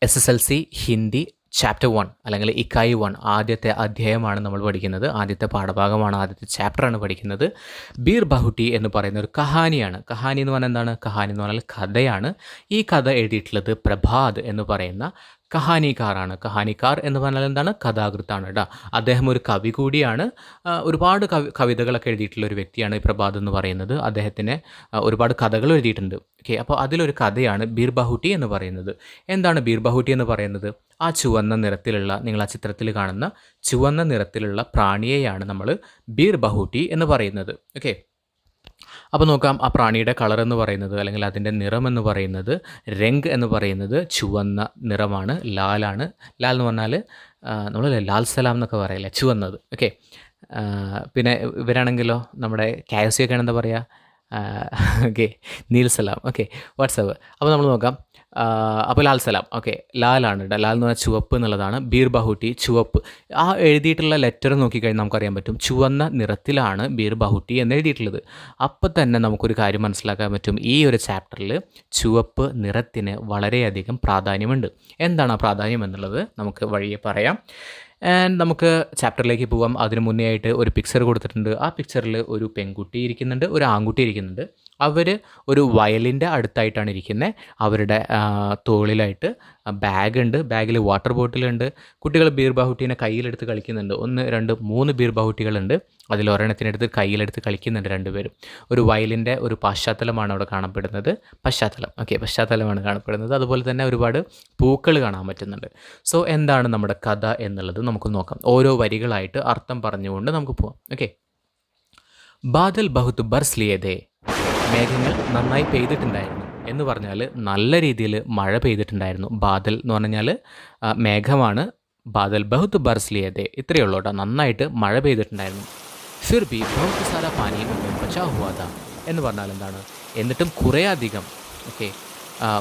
SSLC Hindi chapter 1 അല്ലെങ്കിൽ ഇക്കായി 1 ആദ്യത്തെ അധ്യായമാണ് നമ്മൾ പഠിക്കുന്നത്. ആദ്യത്തെ പാഠഭാഗമാണ്, ആദ്യത്തെ ചാപ്റ്ററാണ് പഠിക്കുന്നത്. ബീർ ബഹുട്ടി എന്ന് പറയുന്ന ഒരു കഹാനിയാണ്. കഹാനി എന്ന് പറഞ്ഞാൽ എന്താണ്? കഹാനി എന്ന് പറഞ്ഞാൽ കഥയാണ്. ഈ കഥ എഴുതിയിട്ടുള്ളത് പ്രഭാത് എന്ന് പറയുന്ന കഹാനിക്കാറാണ്. കഹാനിക്കാർ എന്ന് പറഞ്ഞാൽ എന്താണ്? കഥാകൃത്താണ് കേട്ടോ. അദ്ദേഹം ഒരു കവി കൂടിയാണ്. ഒരുപാട് കവിതകളൊക്കെ എഴുതിയിട്ടുള്ള ഒരു വ്യക്തിയാണ് ഈ പ്രഭാത് എന്ന് പറയുന്നത്. അദ്ദേഹത്തിന് ഒരുപാട് കഥകൾ എഴുതിയിട്ടുണ്ട്. ഓക്കെ, അപ്പോൾ അതിലൊരു കഥയാണ് ബീർ ബഹുട്ടി എന്ന് പറയുന്നത്. എന്താണ് ബീർ ബഹുട്ടി എന്ന് പറയുന്നത്? ആ ചുവന്ന നിറത്തിലുള്ള, നിങ്ങൾ ആ ചിത്രത്തിൽ കാണുന്ന ചുവന്ന നിറത്തിലുള്ള പ്രാണിയെയാണ് നമ്മൾ ബീർ ബഹുട്ടി എന്ന് പറയുന്നത്. ഓക്കെ, അപ്പോൾ നോക്കാം. ആ പ്രാണിയുടെ കളർ എന്ന് പറയുന്നത്, അല്ലെങ്കിൽ അതിൻ്റെ നിറം എന്ന് പറയുന്നത്, രംഗ് എന്ന് പറയുന്നത് ചുവന്ന നിറമാണ്, ലാലാണ്. ലാൽ എന്ന് പറഞ്ഞാൽ നമ്മൾ ലാൽ സലാം എന്നൊക്കെ പറയില്ലേ, ചുവന്നത്. ഓക്കെ, പിന്നെ ഇവരാണെങ്കിലോ നമ്മുടെ KFC ഒക്കെ എന്താ പറയുക? ഓക്കെ, നീൽ സലാം. Okay, WhatsApp. അപ്പോൾ നമ്മൾ നോക്കാം. അപ്പോൾ ലാൽ സലാം. ഓക്കെ, ലാലാണ് കേട്ടോ. ലാൽ എന്ന് പറഞ്ഞാൽ ചുവപ്പ് എന്നുള്ളതാണ്. ബീർ ബഹുട്ടി ചുവപ്പ്. ആ എഴുതിയിട്ടുള്ള ലെറ്റർ നോക്കിക്കഴിഞ്ഞാൽ നമുക്കറിയാൻ പറ്റും, ചുവന്ന നിറത്തിലാണ് ബീർ ബഹുട്ടി എന്ന് എഴുതിയിട്ടുള്ളത്. അപ്പോൾ തന്നെ നമുക്കൊരു കാര്യം മനസ്സിലാക്കാൻ പറ്റും, ഈ ഒരു ചാപ്റ്ററിൽ ചുവപ്പ് നിറത്തിന് വളരെയധികം പ്രാധാന്യമുണ്ട്. എന്താണ് ആ പ്രാധാന്യം എന്നുള്ളത് നമുക്ക് വഴിയെ പറയാം. ആൻഡ് നമുക്ക് ചാപ്റ്ററിലേക്ക് പോവാം. അതിന് മുന്നേ ആയിട്ട് ഒരു പിക്ചർ കൊടുത്തിട്ടുണ്ട്. ആ പിക്ചറിൽ ഒരു പെൺകുട്ടി ഇരിക്കുന്നുണ്ട്, ഒരു ആൺകുട്ടി ഇരിക്കുന്നുണ്ട്. അവർ ഒരു വയലിൻ്റെ അടുത്തായിട്ടാണ് ഇരിക്കുന്നത്. അവരുടെ തോളിലായിട്ട് ബാഗുണ്ട്, ബാഗിൽ വാട്ടർ ബോട്ടിലുണ്ട്. കുട്ടികൾ ബീർ ബഹുട്ടീനെ കയ്യിലെടുത്ത് കളിക്കുന്നുണ്ട്. 1, 2, 3 ബീർ ബഹുട്ടികളുണ്ട്. അതിൽ ഒരെണ്ണത്തിനെടുത്ത് കയ്യിലെടുത്ത് കളിക്കുന്നുണ്ട് രണ്ടുപേരും. ഒരു വയലിൻ്റെ ഒരു പശ്ചാത്തലമാണ് അവിടെ കാണപ്പെടുന്നത്. പശ്ചാത്തലമാണ് കാണപ്പെടുന്നത്. അതുപോലെ തന്നെ ഒരുപാട് പൂക്കൾ കാണാൻ പറ്റുന്നുണ്ട്. സോ എന്താണ് നമ്മുടെ കഥ എന്നുള്ളത് നമുക്ക് നോക്കാം. ഓരോ വരികളായിട്ട് അർത്ഥം പറഞ്ഞുകൊണ്ട് നമുക്ക് പോവാം. ഓക്കെ, ബാദൽ ബഹുത്ത് ബർസ് ലിയേ, മേഘങ്ങൾ നന്നായി പെയ്തിട്ടുണ്ടായിരുന്നു എന്ന് പറഞ്ഞാൽ നല്ല രീതിയിൽ മഴ പെയ്തിട്ടുണ്ടായിരുന്നു. ബാദൽ എന്ന് പറഞ്ഞാൽ മേഘമാണ്. ബാദൽ ബഹുത്ത് ബർസ് ലിയേ, ഇത്രയേ ഉള്ളൂ കേട്ടോ. നന്നായിട്ട് മഴ പെയ്തിട്ടുണ്ടായിരുന്നു. ഫിർ ബി ബഹുത്ത് സാരാ പാനി ബച്ചാ ഹുവാ താ എന്ന് പറഞ്ഞാൽ എന്താണ്? എന്നിട്ടും കുറേയധികം, ഓക്കെ,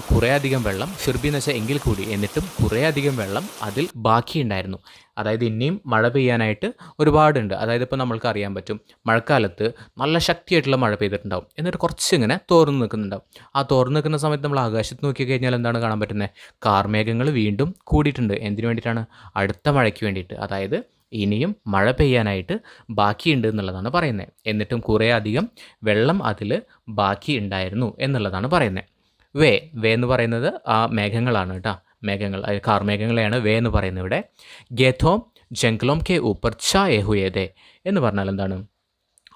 കുറേയധികം വെള്ളം, ഫിർബി എന്ന് വെച്ചാൽ എങ്കിൽ കൂടി, എന്നിട്ടും കുറേയധികം വെള്ളം അതിൽ ബാക്കിയുണ്ടായിരുന്നു. അതായത് ഇനിയും മഴ പെയ്യാനായിട്ട് ഒരുപാടുണ്ട്. അതായത് ഇപ്പോൾ നമ്മൾക്ക് അറിയാൻ പറ്റും, മഴക്കാലത്ത് നല്ല ശക്തിയായിട്ടുള്ള മഴ പെയ്തിട്ടുണ്ടാവും, എന്നിട്ട് കുറച്ചിങ്ങനെ തോർന്ന് നിൽക്കുന്നുണ്ടാവും. ആ തോർന്ന് നിൽക്കുന്ന സമയത്ത് നമ്മൾ ആകാശത്ത് നോക്കി കഴിഞ്ഞാൽ എന്താണ് കാണാൻ പറ്റുന്നത്? കാർമേഘങ്ങൾ വീണ്ടും കൂടിയിട്ടുണ്ട്. എന്തിനു വേണ്ടിയിട്ടാണ്? അടുത്ത മഴയ്ക്ക് വേണ്ടിയിട്ട്. അതായത് ഇനിയും മഴ പെയ്യാനായിട്ട് ബാക്കിയുണ്ട് എന്നുള്ളതാണ് പറയുന്നത്. എന്നിട്ടും കുറേ അധികം വെള്ളം അതിൽ ബാക്കി ഉണ്ടായിരുന്നു എന്നുള്ളതാണ് പറയുന്നത്. വേ എന്ന് പറയുന്നത് ആ മേഘങ്ങളാണ് കേട്ടോ. മേഘങ്ങൾ, കാർമേഘങ്ങളെയാണ് വേ എന്ന് പറയുന്നത് ഇവിടെ. ഗേഥോം ജംഗ്ലോം കെ ഊപ്പർ ഛായേ ഹുയേ ദേ എന്ന് പറഞ്ഞാൽ എന്താണ്?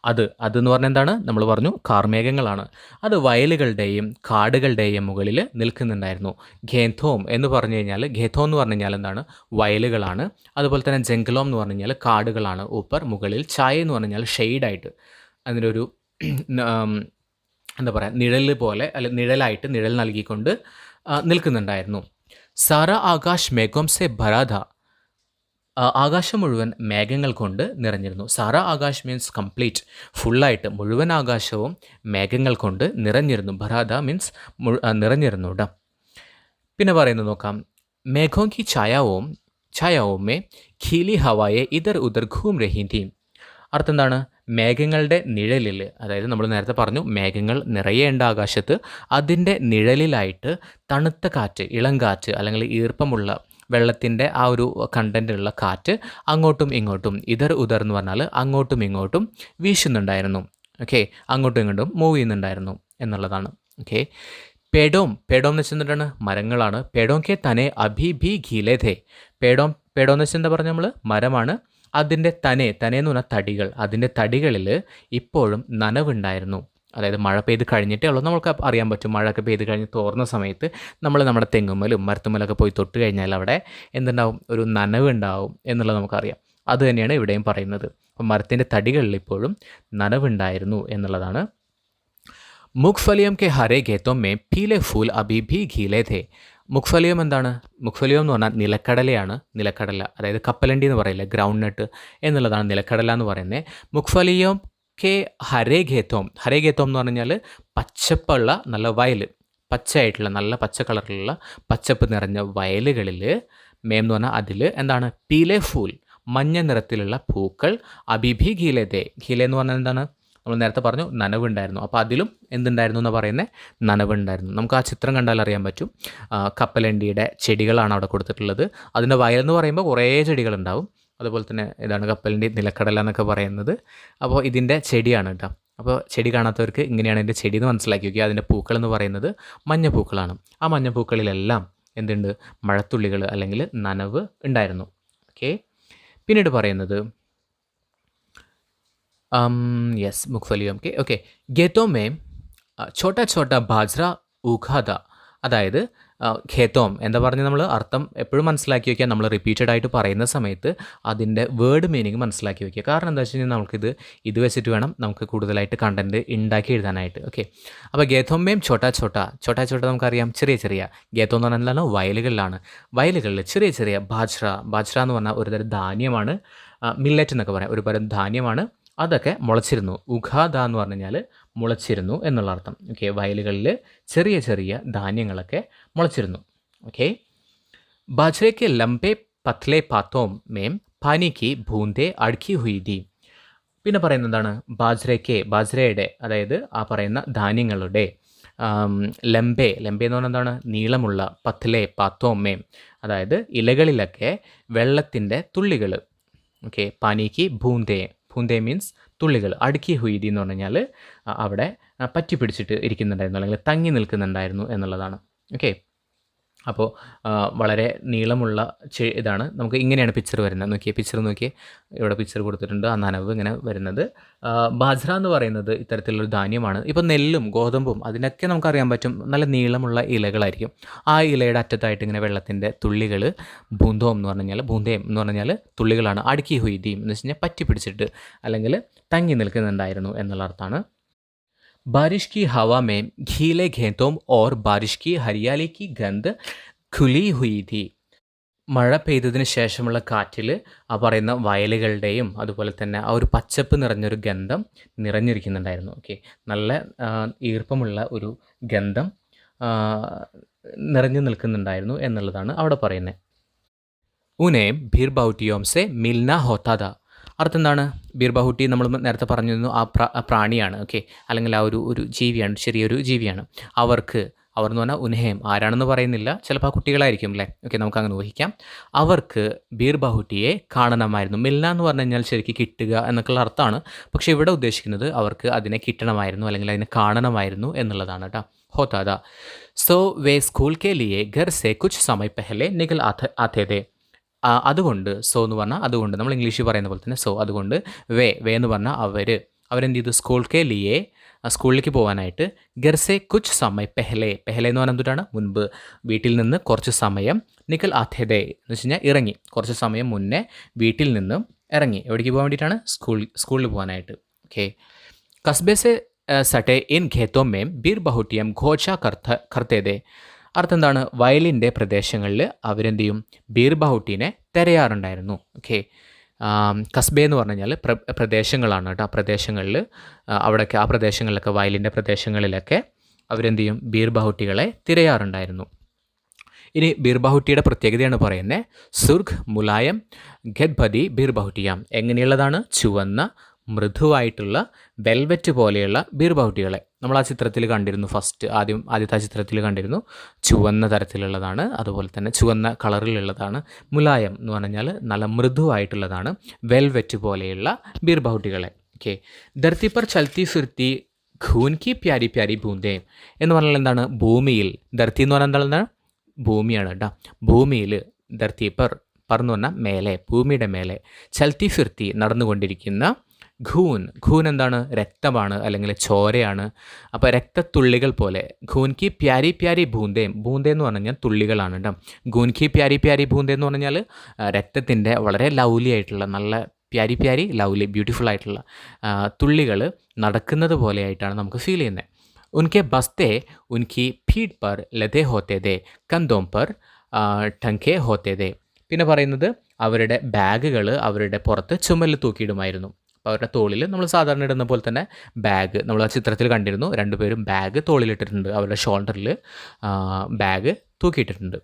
അതെന്ന് പറഞ്ഞാൽ എന്താണ്? നമ്മൾ പറഞ്ഞു കാർമേഘങ്ങളാണ്. അത് വയലുകളുടെയും കാടുകളുടെയും മുകളിൽ നിൽക്കുന്നുണ്ടായിരുന്നു. ഖേന്തോം എന്ന് പറഞ്ഞു കഴിഞ്ഞാൽ, ഖേന്തോം എന്ന് പറഞ്ഞു കഴിഞ്ഞാൽ എന്താണ്? വയലുകളാണ്. അതുപോലെ തന്നെ ജംഗ്ലോം എന്ന് പറഞ്ഞു കഴിഞ്ഞാൽ കാടുകളാണ്. ഊപ്പർ മുകളിൽ, ഛായ എന്ന് പറഞ്ഞു കഴിഞ്ഞാൽ ഷെയ്ഡായിട്ട്, അതിനൊരു എന്താ പറയുക, നിഴൽ പോലെ, അല്ല നിഴലായിട്ട് നിഴൽ നൽകിക്കൊണ്ട് നിൽക്കുന്നുണ്ടായിരുന്നു. സാറ ആകാശ് മേഘോം സെ ഭരാധ, ആകാശം മുഴുവൻ മേഘങ്ങൾ കൊണ്ട് നിറഞ്ഞിരുന്നു. സാറ ആകാശ് മീൻസ് കംപ്ലീറ്റ്, ഫുള്ളായിട്ട് മുഴുവൻ ആകാശവും മേഘങ്ങൾ കൊണ്ട് നിറഞ്ഞിരുന്നു. ഭരാധ മീൻസ് നിറഞ്ഞിരുന്നു കേട്ടോ. പിന്നെ പറയുന്നത് നോക്കാം. മേഘോം കി ഛായാവോം മേ ഖീലി ഹവായെ ഇധർ ഉധർ ഘൂം രഹി തീ. അർത്ഥം എന്താണ്? മേഘങ്ങളുടെ നിഴലിൽ, അതായത് നമ്മൾ നേരത്തെ പറഞ്ഞു മേഘങ്ങൾ നിറയേണ്ട ആകാശത്ത്, അതിൻ്റെ നിഴലിലായിട്ട് തണുത്ത കാറ്റ്, ഇളം കാറ്റ്, അല്ലെങ്കിൽ ഈർപ്പമുള്ള വെള്ളത്തിൻ്റെ ആ ഒരു കണ്ടൻറ്റുള്ള കാറ്റ് അങ്ങോട്ടും ഇങ്ങോട്ടും, ഇധർ ഉധർ എന്ന് പറഞ്ഞാൽ അങ്ങോട്ടും ഇങ്ങോട്ടും വീശുന്നുണ്ടായിരുന്നു. ഓക്കെ, അങ്ങോട്ടും ഇങ്ങോട്ടും മൂവ് ചെയ്യുന്നുണ്ടായിരുന്നു എന്നുള്ളതാണ്. ഓക്കെ, പേടോം എന്ന് വെച്ചിട്ടുണ്ടാണ് മരങ്ങളാണ്. പേടോം കെ തനെ അഭി ഭി ഘീലേ ഥേ. പേടോം എന്ന് വെച്ചാൽ എന്താ പറഞ്ഞാൽ നമ്മൾ മരമാണ്. അതിൻ്റെ തനേന്ന് പറഞ്ഞാൽ തടികൾ, അതിൻ്റെ തടികളിൽ ഇപ്പോഴും നനവുണ്ടായിരുന്നു. അതായത് മഴ പെയ്ത് കഴിഞ്ഞിട്ടേ ഉള്ളൂ. നമുക്ക് അറിയാൻ പറ്റും, മഴയൊക്കെ പെയ്ത് കഴിഞ്ഞ് തോർന്ന സമയത്ത് നമ്മൾ നമ്മുടെ തെങ്ങുമ്മലും മരത്തുമ്മലൊക്കെ പോയി തൊട്ട് കഴിഞ്ഞാൽ അവിടെ എന്തുണ്ടാവും? ഒരു നനവ് ഉണ്ടാവും എന്നുള്ളത് നമുക്കറിയാം. അത് തന്നെയാണ് ഇവിടെയും പറയുന്നത്. അപ്പം മരത്തിൻ്റെ തടികളിൽ ഇപ്പോഴും നനവുണ്ടായിരുന്നു എന്നുള്ളതാണ്. മുഖ്ഫലിയം കെ ഹരേ ഖേത്തോം മേ പീലെ ഫൂൽ അബി ഭി ഖീലേ ഥേ. മുഖ്ഫലിയം എന്താണ്? മുഖ്ഫലിയം എന്ന് പറഞ്ഞാൽ നിലക്കടലയാണ്. നിലക്കടല, അതായത് കപ്പലണ്ടി എന്ന് പറയില്ല, ഗ്രൗണ്ട് നട്ട് എന്നുള്ളതാണ് നിലക്കടല എന്ന് പറയുന്നത്. മുഖ്ഫലിയം കെ ഹരേ ഖേത്തോം എന്ന് പറഞ്ഞാൽ പച്ചപ്പുള്ള നല്ല വയൽ, പച്ചയായിട്ടുള്ള നല്ല പച്ച കളറിലുള്ള പച്ചപ്പ് നിറഞ്ഞ വയലുകളിൽ, മേം എന്ന് പറഞ്ഞാൽ അതിൽ എന്താണ്? പീലെ ഫൂൽ, മഞ്ഞ നിറത്തിലുള്ള പൂക്കൾ, അബിഭി ഖീലേ ഥേ. ഖീലേ എന്ന് പറഞ്ഞാൽ എന്താണ്? നമ്മൾ നേരത്തെ പറഞ്ഞു നനവുണ്ടായിരുന്നു. അപ്പോൾ അതിലും എന്തുണ്ടായിരുന്നു എന്ന് പറയുന്നത് നനവുണ്ടായിരുന്നു. നമുക്ക് ആ ചിത്രം കണ്ടാൽ അറിയാൻ പറ്റും. കപ്പലണ്ടിയുടെ ചെടികളാണ് അവിടെ കൊടുത്തിട്ടുള്ളത്. അതിൻ്റെ വയലെന്ന് പറയുമ്പോൾ കുറേ ചെടികളുണ്ടാവും. അതുപോലെ തന്നെ ഇതാണ് കപ്പലണ്ടി നിലക്കടല എന്നൊക്കെ പറയുന്നത്. അപ്പോൾ ഇതിൻ്റെ ചെടിയാണ് കേട്ടോ. അപ്പോൾ ചെടി കാണാത്തവർക്ക് ഇങ്ങനെയാണ് ഇതിൻ്റെ ചെടി എന്ന് മനസ്സിലാക്കി നോക്കുക. അതിൻ്റെ പൂക്കൾ എന്ന് പറയുന്നത് മഞ്ഞപ്പൂക്കളാണ്. ആ മഞ്ഞപ്പൂക്കളിലെല്ലാം എന്തുണ്ട്, മഴത്തുള്ളികൾ അല്ലെങ്കിൽ നനവ് ഉണ്ടായിരുന്നു. ഓക്കെ, പിന്നീട് പറയുന്നത് yes മുഖ്ഫലിയും okay ഖേത്തോം may Chhota Chhota bajra ഉഖാദ. അതായത് ഖേത്തോം എന്താ പറഞ്ഞ് നമ്മൾ അർത്ഥം എപ്പോഴും മനസ്സിലാക്കി വയ്ക്കുക. നമ്മൾ റിപ്പീറ്റഡ് ആയിട്ട് പറയുന്ന സമയത്ത് അതിൻ്റെ വേർഡ് മീനിങ് മനസ്സിലാക്കി വയ്ക്കുക. കാരണം എന്താ വെച്ച് കഴിഞ്ഞാൽ നമുക്കിത് ഇത് വെച്ചിട്ട് വേണം നമുക്ക് കൂടുതലായിട്ട് കണ്ടൻറ്റ് ഉണ്ടാക്കി എഴുതാനായിട്ട്. ഓക്കെ, അപ്പോൾ ഖേത്തോമേം ഛോട്ടാ ഛോട്ടാ ഛോട്ടാ ഛോട്ടാ നമുക്കറിയാം ചെറിയ ചെറിയ. ഖേത്തോ എന്ന് പറഞ്ഞാൽ എന്താണ്, വയലുകളിലാണ്. വയലുകളിൽ ചെറിയ ചെറിയ ബാജ്ര. ബാജ്ര എന്ന് പറഞ്ഞാൽ ഒരുതരം ധാന്യമാണ്. മില്ലറ്റ് എന്നൊക്കെ പറയാം, ഒരു തരം ധാന്യമാണ്. അതൊക്കെ മുളച്ചിരുന്നു. ഉഖാദ എന്ന് പറഞ്ഞു കഴിഞ്ഞാൽ മുളച്ചിരുന്നു എന്നുള്ള അർത്ഥം. ഓക്കെ, വയലുകളിൽ ചെറിയ ചെറിയ ധാന്യങ്ങളൊക്കെ മുളച്ചിരുന്നു. ഓക്കെ, ബാജ്രയ്ക്ക് ലംബെ പത്ലെ പാത്തോം മേം പാനിക്ക് ബൂന്തേ അടുക്കി ഹുയി ദി. പിന്നെ പറയുന്നത് എന്താണ്, ബാജ്രയുടെ അതായത് ആ പറയുന്ന ധാന്യങ്ങളുടെ ലംബെ എന്ന് പറഞ്ഞാൽ എന്താണ്, നീളമുള്ള. പത്ലെ പാത്തോം മേം അതായത് ഇലകളിലൊക്കെ വെള്ളത്തിൻ്റെ തുള്ളികൾ. ഓക്കെ, പാനിക്ക് ബൂന്തേ മീൻസ് തുള്ളികൾ. അടുക്കി ഹുയിദി എന്ന് പറഞ്ഞു കഴിഞ്ഞാൽ അവിടെ പറ്റി പിടിച്ചിട്ട് ഇരിക്കുന്നുണ്ടായിരുന്നു അല്ലെങ്കിൽ തങ്ങി നിൽക്കുന്നുണ്ടായിരുന്നു എന്നുള്ളതാണ്. ഓക്കെ, അപ്പോൾ വളരെ നീളമുള്ള ഇതാണ്. നമുക്ക് ഇങ്ങനെയാണ് പിക്ചർ വരുന്നത്. പിക്ചർ നോക്കിയേ, ഇവിടെ പിക്ചർ കൊടുത്തിട്ടുണ്ട്. ആ നനവ് ഇങ്ങനെ വരുന്നത്. ബാജ്ര എന്ന് പറയുന്നത് ഇത്തരത്തിലുള്ളൊരു ധാന്യമാണ്. ഇപ്പോൾ നെല്ലും ഗോതമ്പും അതിനൊക്കെ നമുക്കറിയാൻ പറ്റും, നല്ല നീളമുള്ള ഇലകളായിരിക്കും. ആ ഇലയുടെ അറ്റത്തായിട്ട് ഇങ്ങനെ വെള്ളത്തിൻ്റെ തുള്ളികൾ. ബൂന്തേം എന്ന് പറഞ്ഞാൽ തുള്ളികളാണ്. അടുക്കി ഹുയിദീം എന്ന് വെച്ച് കഴിഞ്ഞാൽ പറ്റി പിടിച്ചിട്ട് അല്ലെങ്കിൽ തങ്ങി നിൽക്കുന്നുണ്ടായിരുന്നു എന്നുള്ള അർത്ഥമാണ്. बारिश की हवा में गीले खेतों और बारिश की हरियाली की गंध खुली हुई थी. മഴ പെയ്തതിന് ശേഷമുള്ള കാറ്റിൽ ആ പറയുന്ന വയലുകളുടെയും അതുപോലെ തന്നെ ആ ഒരു പച്ചപ്പ് നിറഞ്ഞൊരു ഗന്ധം നിറഞ്ഞിരിക്കുന്നുണ്ടായിരുന്നു. ഓക്കെ, നല്ല ഈർപ്പമുള്ള ഒരു ഗന്ധം നിറഞ്ഞു നിൽക്കുന്നുണ്ടായിരുന്നു എന്നുള്ളതാണ് അവിടെ പറയുന്നത്. ഉനെ ഭീർ ബൗട്ടിയോം സെ മിൽന ഹോത്താദ. അർത്ഥം എന്താണ്, ബീർബഹുട്ടി നമ്മൾ നേരത്തെ പറഞ്ഞിരുന്നു ആ പ്രാണിയാണ്. ഓക്കെ, അല്ലെങ്കിൽ ആ ഒരു ജീവിയാണ്, ചെറിയൊരു ജീവിയാണ്. അവർ എന്ന് പറഞ്ഞാൽ ഉൻഹേം ആരാണെന്ന് പറയുന്നില്ല, ചിലപ്പോൾ ആ കുട്ടികളായിരിക്കും അല്ലേ. ഓക്കെ, നമുക്ക് അങ്ങനെ ഊഹിക്കാം. അവർക്ക് ബീർബഹുട്ടിയെ കാണണമായിരുന്നു. മിൽന എന്ന് പറഞ്ഞു കഴിഞ്ഞാൽ ശരിക്കും കിട്ടുക എന്നൊക്കെയുള്ള അർത്ഥമാണ്. പക്ഷേ ഇവിടെ ഉദ്ദേശിക്കുന്നത് അവർക്ക് അതിനെ കിട്ടണമായിരുന്നു അല്ലെങ്കിൽ അതിനെ കാണണമായിരുന്നു എന്നുള്ളതാണ് കേട്ടോ. ഹോത്താദ. സോ വേ സ്കൂൾ കെ ലിയേ ഘർ സെ കുച്ച് സമയ പെഹലെ നികൽ ആത്തേ थे. അതുകൊണ്ട് സോ എന്ന് പറഞ്ഞാൽ അതുകൊണ്ട്, നമ്മൾ ഇംഗ്ലീഷിൽ പറയുന്ന പോലെ തന്നെ സോ അതുകൊണ്ട്. വേ എന്ന് പറഞ്ഞാൽ അവരെന്ത് ചെയ്തു, സ്കൂൾ കെ ലിയേ സ്കൂളിലേക്ക് പോകാനായിട്ട് ഗർസെ കുച്ച് സമയ പെഹലെ എന്ന് പറഞ്ഞാൽ എന്തുകൊണ്ടാണ്, മുൻപ് വീട്ടിൽ നിന്ന് കുറച്ച് സമയം. നിക്കൽ ആഥേദേ എന്ന് വെച്ച് കഴിഞ്ഞാൽ ഇറങ്ങി, കുറച്ച് സമയം മുന്നേ വീട്ടിൽ നിന്നും ഇറങ്ങി. എവിടേക്ക് പോകാൻ വേണ്ടിയിട്ടാണ്, സ്കൂളിൽ പോകാനായിട്ട്. ഓക്കെ, കസ്ബെ സെ സട്ടെ ഇൻ ഖേത്തോം മേം ബീർ ബഹുട്ടിയം ഘോഷ കർത്തേദേ. അർത്ഥം എന്താണ്, വയലിൻ്റെ പ്രദേശങ്ങളിൽ അവരെന്ത് ചെയ്യും, ബീർ ബഹുട്ടീനെ തിരയാറുണ്ടായിരുന്നു. ഓക്കെ, കസ്ബെ എന്ന് പറഞ്ഞു കഴിഞ്ഞാൽ പ്രദേശങ്ങളാണ് കേട്ടോ. ആ പ്രദേശങ്ങളിൽ അവിടെയൊക്കെ ആ പ്രദേശങ്ങളിലൊക്കെ വയലിൻ്റെ പ്രദേശങ്ങളിലൊക്കെ അവരെന്ത് ചെയ്യും, ബീർ ബഹുട്ടികളെ തിരയാറുണ്ടായിരുന്നു. ഇനി ബീർ ബഹുട്ടിയുടെ പ്രത്യേകതയാണ് പറയുന്നത്. സുർഖ് മുലായം ഖദ്ബദി ബീർ ബഹുട്ടിയാം. എങ്ങനെയുള്ളതാണ്, ചുവന്ന മൃദുവായിട്ടുള്ള വെൽവെറ്റ് പോലെയുള്ള ബീർ ബഹുട്ടികളെ നമ്മൾ ആ ചിത്രത്തിൽ കണ്ടിരുന്നു. ആദ്യത്തെ ആ ചിത്രത്തിൽ കണ്ടിരുന്നു. ചുവന്ന തരത്തിലുള്ളതാണ്, അതുപോലെ തന്നെ ചുവന്ന കളറിലുള്ളതാണ്. മുലായം എന്ന് പറഞ്ഞാൽ നല്ല മൃദുവായിട്ടുള്ളതാണ്, വെൽവെറ്റ് പോലെയുള്ള ബീർ ബഹുട്ടികളെ. ഓക്കെ, ധർത്തി പർ ചൽത്തി ഫിർത്തി ഖൂൻ കി പ്യാരി പ്യാരി ബൂന്തേ എന്ന് പറഞ്ഞാൽ എന്താണ്, ഭൂമിയിൽ. ധർത്തി എന്ന് പറഞ്ഞാൽ എന്താണ്, ഭൂമിയാണ് കേട്ടോ. ഭൂമിയിൽ ധർത്തി പർ എന്ന് പറഞ്ഞാൽ മേലെ, ഭൂമിയുടെ മേലെ. ചൽത്തി ഫിർത്തി നടന്നുകൊണ്ടിരിക്കുന്ന. ഖൂൻ എന്താണ്, രക്തമാണ് അല്ലെങ്കിൽ ചോരയാണ്. അപ്പോൾ രക്തത്തുള്ളികൾ പോലെ. ഖൂൻ കി പ്യാരി പ്യാരി ബൂന്തേ എന്ന് പറഞ്ഞു കഴിഞ്ഞാൽ തുള്ളികളാണ് കേട്ടോ. ഖൂൻ കി പ്യാരി പ്യാരി ബൂന്തേ എന്ന് പറഞ്ഞാൽ രക്തത്തിൻ്റെ വളരെ ലവ്ലി ആയിട്ടുള്ള, നല്ല പ്യാരി ലവ്ലി ബ്യൂട്ടിഫുൾ ആയിട്ടുള്ള തുള്ളികൾ നടക്കുന്നത് പോലെയായിട്ടാണ് നമുക്ക് ഫീൽ ചെയ്യുന്നത്. ഉൻകെ ബസ്തേ ഉൻകി പീഠ് പർ ലതേ ഹോത്തേ ദേ കന്തോം പർ ടങ്കേ ഹോത്തേ ദേ. പിന്നെ പറയുന്നത് അവരുടെ ബാഗുകൾ അവരുടെ പുറത്ത് ചുമലിൽ തൂക്കിയിടുമായിരുന്നു. അപ്പോൾ അവരുടെ തോളിൽ നമ്മൾ സാധാരണ ഇടുന്ന പോലെ തന്നെ ബാഗ് നമ്മൾ ആ ചിത്രത്തിൽ കണ്ടിരുന്നു. രണ്ടുപേരും ബാഗ് തോളിലിട്ടിട്ടുണ്ട്, അവരുടെ ഷോൾഡറിൽ ബാഗ് തൂക്കിയിട്ടിട്ടുണ്ട്.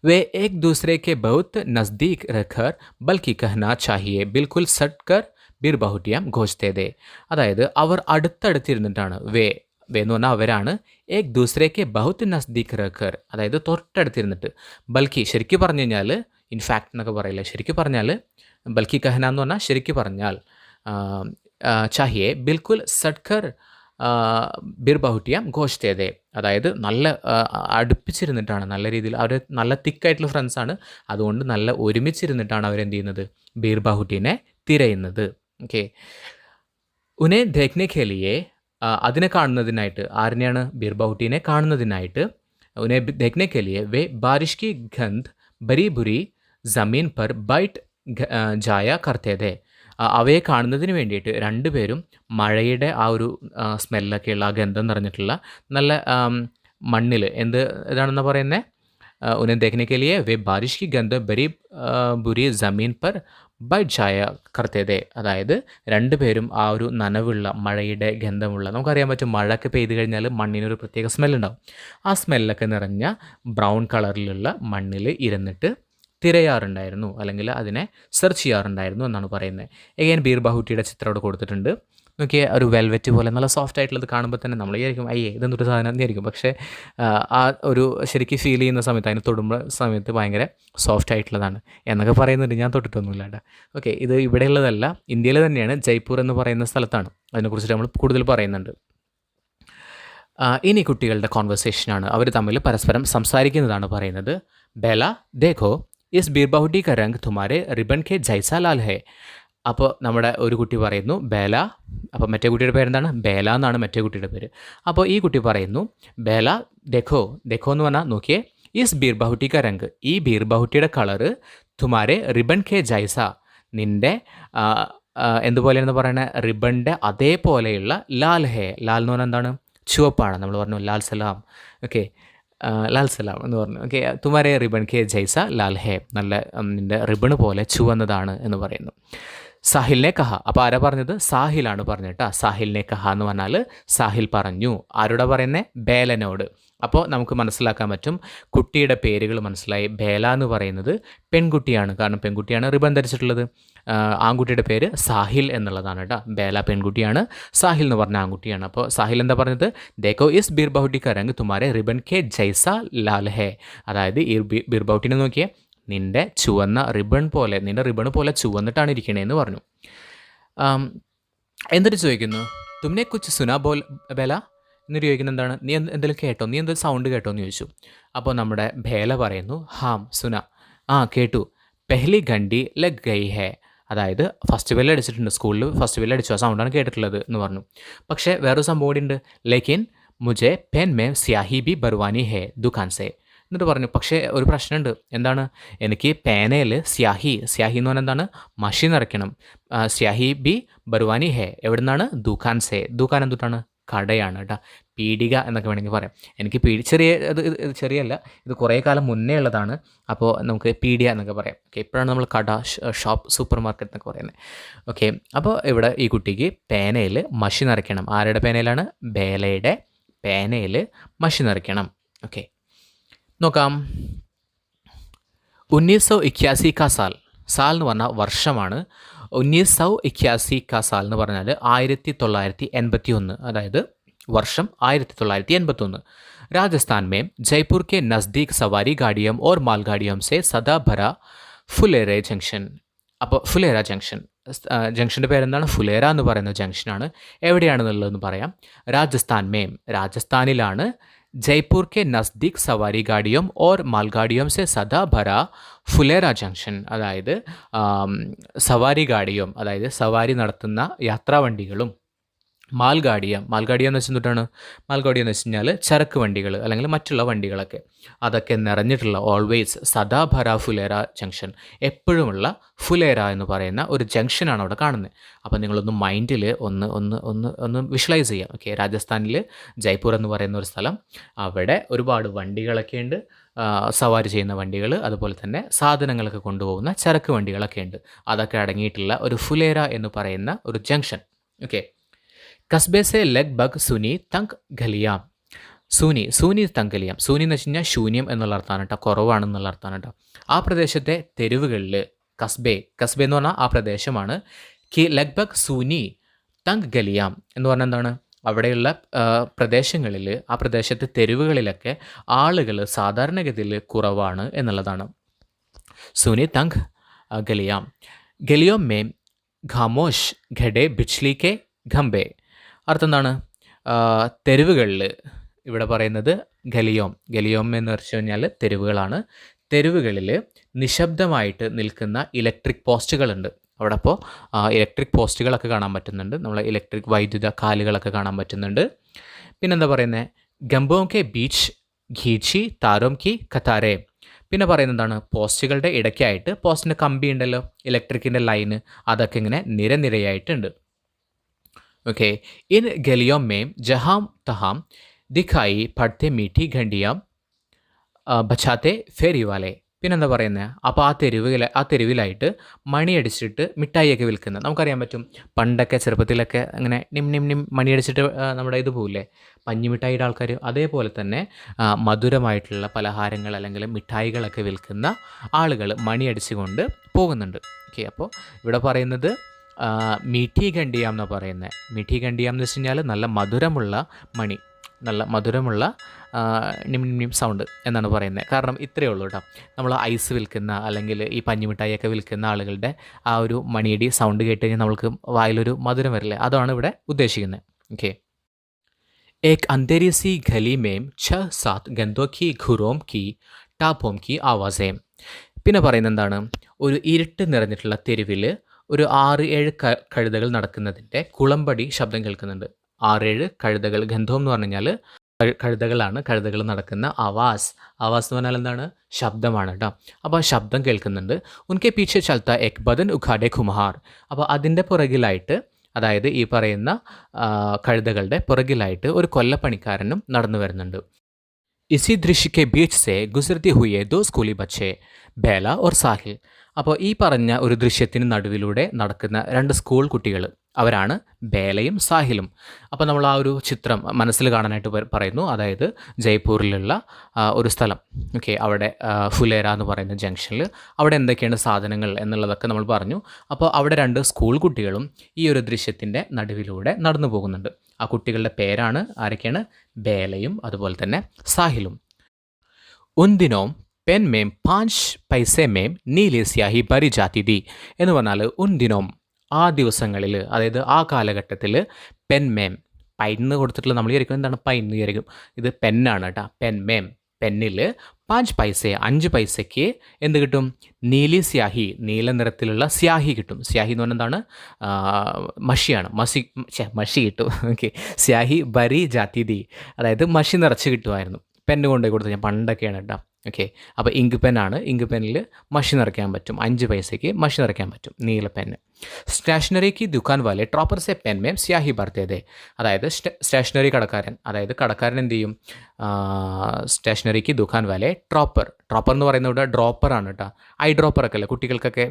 वे एक दूसरे के बहुत नज़दीक रहकर बल्कि कहना चाहिए बिल्कुल सट कर ബീർ ബഹുട്ടിയാം ഘോഷ്തേദേ. അതായത് അവർ അടുത്തടുത്തിരുന്നിട്ടാണ് വേ വേ എന്ന് പറഞ്ഞാൽ അവരാണ് ഏക് ദൂസരേക്ക് ബഹുത്ത് നസ്ദീഖ് റഖർ, അതായത് തൊട്ടടുത്തിരുന്നിട്ട്. ബൽക്കി ശരിക്കും പറഞ്ഞു കഴിഞ്ഞാൽ ഇൻഫാക്ട് എന്നൊക്കെ പറയില്ല, ശരിക്കും പറഞ്ഞാൽ ബൽക്കി കഹന എന്ന് പറഞ്ഞാൽ ശരിക്കും പറഞ്ഞാൽ ചാഹിയെ ബിൽക്കുൽ സഡ്കർ ബിർ ബഹുട്ടിയാം ഘോഷ്തേദേ. അതായത് നല്ല അടുപ്പിച്ചിരുന്നിട്ടാണ്, നല്ല രീതിയിൽ അവർ നല്ല തിക്കായിട്ടുള്ള ഫ്രണ്ട്സാണ്, അതുകൊണ്ട് നല്ല ഒരുമിച്ചിരുന്നിട്ടാണ് അവരെന്ത് ചെയ്യുന്നത്, ബീർ ബഹുട്ടീനെ തിരയുന്നത്. ഓക്കെ, ഉനെ ദേഖ്നെ ഖേലിയെ അതിനെ കാണുന്നതിനായിട്ട്, ആരിനെയാണ്, ബീർ ബഹുട്ടീനെ കാണുന്നതിനായിട്ട്, ഉനെ ദേഖ്നെ ഖേലിയെ വേ ബാരിഷ് കി ഗന്ധ് ബരി ബുരി ജമീൻ പർ ബൈറ്റ് ജായ കർത്തേതേ. അവയെ കാണുന്നതിന് വേണ്ടിയിട്ട് രണ്ടുപേരും മഴയുടെ ആ ഒരു സ്മെല്ലൊക്കെയുള്ള ആ ഗന്ധം നിറഞ്ഞിട്ടുള്ള നല്ല മണ്ണിൽ ഇതാണെന്ന് പറയുന്നത്, ഉन्हें देखने के लिए वे बारिश की गंध बरी बुरी ज़मीन पर ബൈറ്റ് ചായ കർത്തേതേ. അതായത് രണ്ടുപേരും ആ ഒരു നനവുള്ള മഴയുടെ ഗന്ധമുള്ള, നമുക്കറിയാൻ പറ്റും മഴയൊക്കെ പെയ്ത് കഴിഞ്ഞാൽ മണ്ണിനൊരു പ്രത്യേക സ്മെല്ലുണ്ടാവും. ആ സ്മെല്ലൊക്കെ നിറഞ്ഞ ബ്രൗൺ കളറിലുള്ള മണ്ണിൽ ഇരുന്നിട്ട് തിരയാറുണ്ടായിരുന്നു, അല്ലെങ്കിൽ അതിനെ സെർച്ച് ചെയ്യാറുണ്ടായിരുന്നു എന്നാണ് പറയുന്നത്. എഗെയിൻ ബീർ ബഹുട്ടിയുടെ ചിത്രം അവിടെ കൊടുത്തിട്ടുണ്ട്. നോക്കിയ ഒരു വെൽവെറ്റ് പോലെ നല്ല സോഫ്റ്റ് ആയിട്ടുള്ളത് കാണുമ്പോൾ തന്നെ നമ്മൾ വിചാരിക്കും അയ്യേ ഇതെന്നൊരു സാധനം എന്നായിരിക്കും. പക്ഷേ ആ ഒരു ശരിക്കും ഫീൽ ചെയ്യുന്ന സമയത്ത്, അതിന് തൊടുമ്പോൾ സമയത്ത് ഭയങ്കര സോഫ്റ്റ് ആയിട്ടുള്ളതാണ് എന്നൊക്കെ പറയുന്നുണ്ട്. ഞാൻ തൊട്ടിട്ടൊന്നുമില്ല കേട്ടോ. ഓക്കെ, ഇത് ഇവിടെയുള്ളതല്ല, ഇന്ത്യയിൽ തന്നെയാണ്, ജയ്പൂർ എന്ന് പറയുന്ന സ്ഥലത്താണ്. അതിനെക്കുറിച്ച് നമ്മൾ കൂടുതൽ പറയുന്നുണ്ട്. ഇനി കുട്ടികളുടെ കോൺവെർസേഷനാണ്, അവർ തമ്മിൽ പരസ്പരം സംസാരിക്കുന്നതാണ് പറയുന്നത്. ബേല ദേഖോ ഇസ് ബീർ ബഹുട്ടി ക രംഗ് തുമാരെ റിബൺ കെ ജൈസാ ലാൽ ഹേ. അപ്പോൾ നമ്മുടെ ഒരു കുട്ടി പറയുന്നു ബേല, അപ്പോൾ മറ്റേ കുട്ടിയുടെ പേരെന്താണ്, ബേല എന്നാണ് മറ്റേ കുട്ടിയുടെ പേര്. അപ്പോൾ ഈ കുട്ടി പറയുന്നു ബേല ദേഖോ, ദേഖോ എന്ന് പറഞ്ഞാൽ നോക്കിയേ, ഇസ് ബീർ ബഹുട്ടി ക രംഗ്, ഈ ബീർ ബഹുട്ടിയുടെ കളറ് തുമാരെ റിബൺ കെ ജൈസ, നിൻ്റെ എന്തുപോലെയെന്ന് പറയുന്നത്, റിബണിൻ്റെ അതേപോലെയുള്ള ലാൽ ഹേ. ലാൽ എന്ന് പറഞ്ഞാൽ എന്താണ്, ചുവപ്പാണ്. നമ്മൾ പറഞ്ഞു ലാൽ സലാം. ഓക്കെ, ലാൽ സലാം എന്ന് പറഞ്ഞു. ഓക്കെ, തുമാരെ റിബൺ കെ ജൈസ ലാൽ ഹേ, നല്ല നിൻ്റെ റിബണ് പോലെ ചുവന്നതാണ് എന്ന് പറയുന്നു. സാഹിലിനെ കഹ, അപ്പോൾ ആരാ പറഞ്ഞത്, സാഹിലാണ് പറഞ്ഞിട്ടാ. സാഹിലിനെ കഹ എന്ന് പറഞ്ഞാൽ സാഹിൽ പറഞ്ഞു. ആരോടാ പറയുന്നത്, ബേലനോട്. അപ്പോൾ നമുക്ക് മനസ്സിലാക്കാൻ പറ്റും, കുട്ടിയുടെ പേരുകൾ മനസ്സിലായി. ബേല എന്ന് പറയുന്നത് പെൺകുട്ടിയാണ്, കാരണം പെൺകുട്ടിയാണ് റിബൺ ധരിച്ചിട്ടുള്ളത്. ആൺകുട്ടിയുടെ പേര് സാഹിൽ എന്നുള്ളതാണ് കേട്ടോ. ബേല പെൺകുട്ടിയാണ്, സാഹിൽ എന്ന് പറഞ്ഞ ആൺകുട്ടിയാണ്. അപ്പോൾ സാഹിൽ എന്താ പറഞ്ഞത്, ദേഖോ ഇസ് ബീർ ബഹുട്ടി ക രംഗ് തുമാരെ റിബൺ കെ ജൈസ ലാൽ ഹേ. അതായത് ഈ ബീർ ബഹുട്ടിനെ നോക്കിയേ, നിൻ്റെ ചുവന്ന റിബൺ പോലെ, നിൻ്റെ റിബൺ പോലെ ചുവന്നിട്ടാണ് ഇരിക്കണേന്ന് പറഞ്ഞു. എന്നിട്ട് ചോദിക്കുന്നു തുമ്നെ കുച്ച് സുനാ ബോൽ ബേല, എന്നിട്ട് ചോദിക്കുന്നത് എന്താണ്, നീ എന്തെങ്കിലും കേട്ടോ, നീ എന്തെങ്കിലും സൗണ്ട് കേട്ടോ എന്ന് ചോദിച്ചു. അപ്പോൾ നമ്മുടെ ബേല പറയുന്നു ഹാം സുന, കേട്ടു. പെഹ്ലി ഘണ്ടി ലഗ് ഗൈ ഹേ, അതായത് ഫസ്റ്റ് ബെല്ല് അടിച്ചിട്ടുണ്ട്, സ്കൂളിൽ ഫസ്റ്റ് ബെല്ല് അടിച്ചു, ആ സൗണ്ടാണ് കേട്ടിട്ടുള്ളത് എന്ന് പറഞ്ഞു. പക്ഷേ വേറൊരു സംഭവം കൂടി ഉണ്ട്, ലേക്കിൻ മുജെ പെൻ മേ സ്യാഹി ബി ബർവാനി ഹേ ദുഖാൻ സേ. എന്നിട്ട് പറഞ്ഞു പക്ഷേ ഒരു പ്രശ്നമുണ്ട്, എന്താണ്, എനിക്ക് പേനയിൽ സ്യാഹി എന്ന് പറഞ്ഞാൽ എന്താണ്, മഷി നിറയ്ക്കണം. സ്യാഹി ബി ബർവാനി ഹേ എവിടെ നിന്നാണ്, ദുഖാൻ സേ. ദുഖാൻ എന്തുട്ടാണ്, കടയാണ് കേട്ടോ. പീടിക എന്നൊക്കെ വേണമെങ്കിൽ പറയാം. എനിക്ക് ഇത് ചെറിയല്ല, ഇത് കുറേ കാലം മുന്നേ ഉള്ളതാണ്. അപ്പോൾ നമുക്ക് പീഡിയ എന്നൊക്കെ പറയാം. ഓക്കെ, ഇപ്പോഴാണ് നമ്മൾ കട, ഷോപ്പ്, സൂപ്പർ മാർക്കറ്റ് എന്നൊക്കെ പറയുന്നത്. ഓക്കെ, അപ്പോൾ ഇവിടെ ഈ കുട്ടിക്ക് പേനയിൽ മഷി നിറയ്ക്കണം. ആരുടെ പേനയിലാണ്, ബേലയുടെ പേനയിൽ മഷി നിറയ്ക്കണം. ഓക്കെ, നോക്കാം. 1981 കാ സാൽ, സാൽ എന്ന് പറഞ്ഞാൽ വർഷമാണ്. 1981 കാ സാൽ എന്ന് പറഞ്ഞാൽ 1981, അതായത് വർഷം 1981. राजस्थान में जयपुर के नज़दीक सवारी गाड़ियों और मालगाड़ियों से सदा भरा ഫുലേര ജംഗ്ഷൻ. അപ്പോൾ ഫുലേര ജംഗ്ഷൻ്റെ പേരെന്താണ്, ഫുലേര എന്ന് പറയുന്ന ജംഗ്ഷനാണ്. എവിടെയാണെന്നുള്ളതെന്ന് പറയാം. രാജസ്ഥാനിലാണ്. ജയ്പൂർ കെ നസ്ദീക് സവാരി ഗാഡിയും ഓർ മാൽഗാഡിയും സെ സദാ ഭര ഫുലേര ജംഗ്ഷൻ, അതായത് സവാരി ഗാഡിയും, അതായത് സവാരി നടത്തുന്ന യാത്രാവണ്ടികളും, മാൽഗാഡിയം എന്ന് വെച്ചാൽ എന്താണ്, മാൽഗാഡിയം എന്ന് വെച്ച് കഴിഞ്ഞാൽ ചരക്ക് വണ്ടികൾ അല്ലെങ്കിൽ മറ്റുള്ള വണ്ടികളൊക്കെ, അതൊക്കെ നിറഞ്ഞിട്ടുള്ള ഓൾവേസ് സദാഭര ഫുലേര ജംഗ്ഷൻ, എപ്പോഴുമുള്ള ഫുലേര എന്ന് പറയുന്ന ഒരു ജംഗ്ഷനാണ് അവിടെ കാണുന്നത്. അപ്പോൾ നിങ്ങളൊന്ന് മൈൻഡിൽ ഒന്ന് വിഷ്വലൈസ് ചെയ്യാം. ഓക്കെ, രാജസ്ഥാനിൽ ജയ്പൂർ എന്ന് പറയുന്ന ഒരു സ്ഥലം, അവിടെ ഒരുപാട് വണ്ടികളൊക്കെ ഉണ്ട്, സവാരി ചെയ്യുന്ന വണ്ടികൾ, അതുപോലെ തന്നെ സാധനങ്ങളൊക്കെ കൊണ്ടുപോകുന്ന ചരക്ക് വണ്ടികളൊക്കെ ഉണ്ട്. അതൊക്കെ അടങ്ങിയിട്ടുള്ള ഒരു ഫുലേര എന്ന് പറയുന്ന ഒരു ജംഗ്ഷൻ. ഓക്കെ, കസ്ബെ സെ ലഗ്ഭഗ് സുനി തങ്ക് ഖലിയാം. സൂനി തങ്ക് ഖലിയാം, സൂനി എന്ന് വെച്ച് കഴിഞ്ഞാൽ ശൂന്യം എന്നുള്ള അർത്ഥമാണ് കേട്ടോ, കുറവാണെന്നുള്ള അർത്ഥമാണ് കേട്ടോ. ആ പ്രദേശത്തെ തെരുവുകളിൽ കസ്ബെ എന്ന് പറഞ്ഞാൽ ആ പ്രദേശമാണ്. കി ലഗ്ഭഗ് സൂനി തങ് ഗലിയാം എന്ന് പറഞ്ഞാൽ എന്താണ്, അവിടെയുള്ള പ്രദേശങ്ങളിൽ, ആ പ്രദേശത്തെ തെരുവുകളിലൊക്കെ ആളുകൾ സാധാരണഗതിയിൽ കുറവാണ് എന്നുള്ളതാണ്. സൂനി തങ് ഗലിയാം. ഗലിയോ മേം ഖാമോഷ് ഘടെ ബിജ്ലി കെ ഖംബെ. അർത്ഥം എന്താണ്? തെരുവുകളിൽ, ഇവിടെ പറയുന്നത് ഗലിയോം. ഗലിയോം എന്ന് വെച്ച് കഴിഞ്ഞാൽ തെരുവുകളാണ്. തെരുവുകളിൽ നിശബ്ദമായിട്ട് നിൽക്കുന്ന ഇലക്ട്രിക് പോസ്റ്റുകളുണ്ട് അവിടെ. അപ്പോൾ ഇലക്ട്രിക് പോസ്റ്റുകളൊക്കെ കാണാൻ പറ്റുന്നുണ്ട്, നമ്മളെ ഇലക്ട്രിക് വൈദ്യുത കാലുകളൊക്കെ കാണാൻ പറ്റുന്നുണ്ട്. പിന്നെന്താ പറയുന്നത്? ഗംബോം കെ ബീച്ച് ഘീച്ചി താരോം കി കത്താരെ. പിന്നെ പറയുന്നത് എന്താണ്? പോസ്റ്റുകളുടെ ഇടയ്ക്കായിട്ട്, പോസ്റ്റിൻ്റെ കമ്പി ഉണ്ടല്ലോ, ഇലക്ട്രിക്കിൻ്റെ ലൈന്, അതൊക്കെ ഇങ്ങനെ നിരനിരയായിട്ടുണ്ട്. ഓക്കെ. ഇൻ ഗലിയോം മേം ജഹാം തഹാം ദിഖായി പഠത്തെ മീठी ഘണ്ടിയാം ബച്ചാത്തെ ഫേരിവാലെ. പിന്നെന്താ പറയുന്നത്? അപ്പോൾ ആ തെരുവിലായിട്ട് മണിയടിച്ചിട്ട് മിഠായിയൊക്കെ വിൽക്കുന്നത് നമുക്കറിയാൻ പറ്റും. പണ്ടൊക്കെ ചെറുപ്പത്തിലൊക്കെ അങ്ങനെ നിം നിം നിം മണിയടിച്ചിട്ട് നമ്മുടെ ഇത് പോകില്ലേ, പഞ്ഞിമിഠായിയുടെ ആൾക്കാർ. അതേപോലെ തന്നെ മധുരമായിട്ടുള്ള പലഹാരങ്ങൾ അല്ലെങ്കിൽ മിഠായികളൊക്കെ വിൽക്കുന്ന ആളുകൾ മണിയടിച്ചുകൊണ്ട് പോകുന്നുണ്ട്. ഓക്കെ. അപ്പോൾ ഇവിടെ പറയുന്നത് മീഠി ഘണ്ടിയാം എന്നാണ് പറയുന്നത്. മീഠി ഘണ്ടിയാം എന്ന് വെച്ച് കഴിഞ്ഞാൽ നല്ല മധുരമുള്ള മണി, നല്ല മധുരമുള്ള നിം നിം നിം സൗണ്ട് എന്നാണ് പറയുന്നത്. കാരണം ഇത്രയേ ഉള്ളൂ കേട്ടോ. നമ്മൾ ഐസ് വിൽക്കുന്ന അല്ലെങ്കിൽ ഈ പഞ്ഞിമിഠായിയൊക്കെ വിൽക്കുന്ന ആളുകളുടെ ആ ഒരു മണിയടി സൗണ്ട് കേട്ട് കഴിഞ്ഞാൽ നമ്മൾക്ക് വായിലൊരു മധുരം വരില്ലേ, അതാണ് ഇവിടെ ഉദ്ദേശിക്കുന്നത്. ഓക്കെ. ഏക് അന്ധേരി സി ഖലി മേം 6-7 ഗന്തോ കി ഖുറോം കി ടാപ്പോം കി ആവാസേം. പിന്നെ പറയുന്നത് എന്താണ്? ഒരു ഇരുട്ട് നിറഞ്ഞിട്ടുള്ള തെരുവിൽ ഒരു 6-7 കഴുതകൾ നടക്കുന്നതിൻ്റെ കുളമ്പടി ശബ്ദം കേൾക്കുന്നുണ്ട്. 6-7 കഴുതകൾ. ഗന്ധം എന്ന് പറഞ്ഞു കഴിഞ്ഞാൽ കഴുതകളാണ്, കഴുതകൾ നടക്കുന്ന ആവാസ്. ആവാസ് എന്ന് പറഞ്ഞാൽ എന്താണ്? ശബ്ദമാണ് കേട്ടോ. അപ്പോൾ ആ ശബ്ദം കേൾക്കുന്നുണ്ട്. ഉൻകെ പീछे ചലത്ത എക് ബദൻ ഉഖാഡെ ഖുമഹാർ. അപ്പോൾ അതിൻ്റെ പുറകിലായിട്ട്, അതായത് ഈ പറയുന്ന കഴുതകളുടെ പുറകിലായിട്ട് ഒരു കൊല്ലപ്പണിക്കാരനും നടന്നു വരുന്നുണ്ട്. ഇസി ദൃശ്യ കെ ബീച്ച് സെ ഗുസർത്തി ഹുയെ ദോ സ്കൂളി ബച്ചെ ബേല ഓർ സാഹിൽ. അപ്പോൾ ഈ പറഞ്ഞ ഒരു ദൃശ്യത്തിന് നടുവിലൂടെ നടക്കുന്ന 2 സ്കൂൾ കുട്ടികൾ, അവരാണ് ബേലയും സാഹിലും. അപ്പോൾ നമ്മൾ ആ ഒരു ചിത്രം മനസ്സിൽ കാണാനായിട്ട് പറയുന്നു. അതായത് ജയ്പൂരിലുള്ള ഒരു സ്ഥലം. ഓക്കെ. അവിടെ ഫുലേര എന്ന് പറയുന്ന ജംഗ്ഷനിൽ അവിടെ എന്തൊക്കെയാണ് സാധനങ്ങൾ എന്നുള്ളതൊക്കെ നമ്മൾ പറഞ്ഞു. അപ്പോൾ അവിടെ 2 സ്കൂൾ കുട്ടികളും ഈ ഒരു ദൃശ്യത്തിൻ്റെ നടുവിലൂടെ നടന്നു പോകുന്നുണ്ട്. ആ കുട്ടികളുടെ പേരാണ് ആരൊക്കെയാണ്? ബേലയും അതുപോലെ തന്നെ സാഹിലും. ഉൻ ദിനോം പെൻ മേം 5 പൈസെ മേം നീലി സ്യാഹി ഭരി ജാതി ദി എന്ന് പറഞ്ഞാൽ ഉൻ ദിനോം ആ ദിവസങ്ങളിൽ, അതായത് ആ കാലഘട്ടത്തിൽ, പെൻ മേം പൈന്ന് കൊടുത്തിട്ടുള്ള നമ്മൾ വിചാരിക്കും എന്താണ് പൈൻ എന്ന് വിചാരിക്കും. ഇത് പെന്നാണ് കേട്ടോ. പെൻ മേം പെന്നിൽ 5 പൈസ 5 പൈസയ്ക്ക് എന്ത് കിട്ടും? നീലി സ്യാഹി, നീല നിറത്തിലുള്ള സ്യാഹി കിട്ടും. സ്യാഹി എന്ന് പറഞ്ഞാൽ എന്താണ്? മഷിയാണ്. മഷി കിട്ടും. ഓക്കെ. സ്യാഹി ബരി ജാതി ദി, അതായത് മഷി നിറച്ച് കിട്ടുമായിരുന്നു. പെന്ന് കൊണ്ടുപോയി കൊടുത്തു ഞാൻ പണ്ടൊക്കെയാണ് കേട്ടോ. ഓക്കെ. അപ്പോൾ ഇങ്ക് പെന്നാണ്. ഇങ്ക് പെന്നിൽ മഷി നിറയ്ക്കാൻ പറ്റും. 5 പൈസയ്ക്ക് മഷി നിറയ്ക്കാൻ പറ്റും, നീല പെന്ന്. സ്റ്റേഷനറിക്ക് ദുക്കാൻ വാലെ ട്രോപ്പർ സെ പെൻ മേം സ്യാഹി ഭർത്തേതേ. അതായത് സ്റ്റേഷനറി കടക്കാരൻ, അതായത് കടക്കാരൻ എന്ത് ചെയ്യും? സ്റ്റേഷനറിക്ക് ദുക്കാൻ വാലെ ട്രോപ്പർ എന്ന് പറയുന്നത് ഇവിടെ ഡ്രോപ്പറാണ് കേട്ടോ. ഐ ഡ്രോപ്പറൊക്കെ അല്ലേ കുട്ടികൾക്കൊക്കെ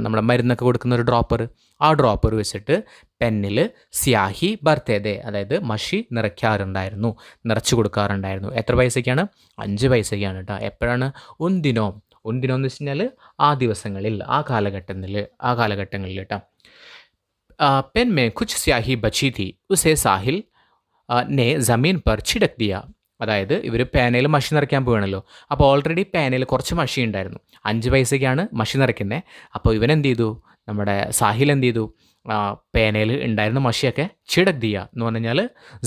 നമ്മുടെ മരുന്നൊക്കെ കൊടുക്കുന്ന ഒരു ഡ്രോപ്പർ. ആ ഡ്രോപ്പർ വെച്ചിട്ട് പെന്നിൽ സ്യാഹി ഭർത്തേതേ, അതായത് മഷി നിറയ്ക്കാറുണ്ടായിരുന്നു, നിറച്ചു കൊടുക്കാറുണ്ടായിരുന്നു. എത്ര പൈസയ്ക്കാണ്? 5 പൈസയ്ക്കാണ് കേട്ടോ. എപ്പോഴാണ്? ഉന്തിനോം എന്ന് വെച്ച് കഴിഞ്ഞാൽ ആ ദിവസങ്ങളിൽ, ആ കാലഘട്ടങ്ങളിൽ കേട്ടോ. പെൻ മേ കുച്ച് സ്യാഹി ബച്ചി തി ഉസേ സാഹിൽ നെ ജമീൻ പർ ചിടക് ദിയ. അതായത് ഇവർ പേനയിൽ മഷി നിറയ്ക്കാൻ പോവുകയാണല്ലോ. അപ്പോൾ ഓൾറെഡി പേനയിൽ കുറച്ച് മഷി ഉണ്ടായിരുന്നു. 5 പൈസയ്ക്കാണ് മഷി നിറയ്ക്കുന്നത്. അപ്പോൾ ഇവനെന്ത് ചെയ്തു? നമ്മുടെ സാഹിൽ എന്ത് ചെയ്തു? പേനയിൽ ഉണ്ടായിരുന്ന മഷിയൊക്കെ ചിടക് ദിയ എന്ന് പറഞ്ഞു കഴിഞ്ഞാൽ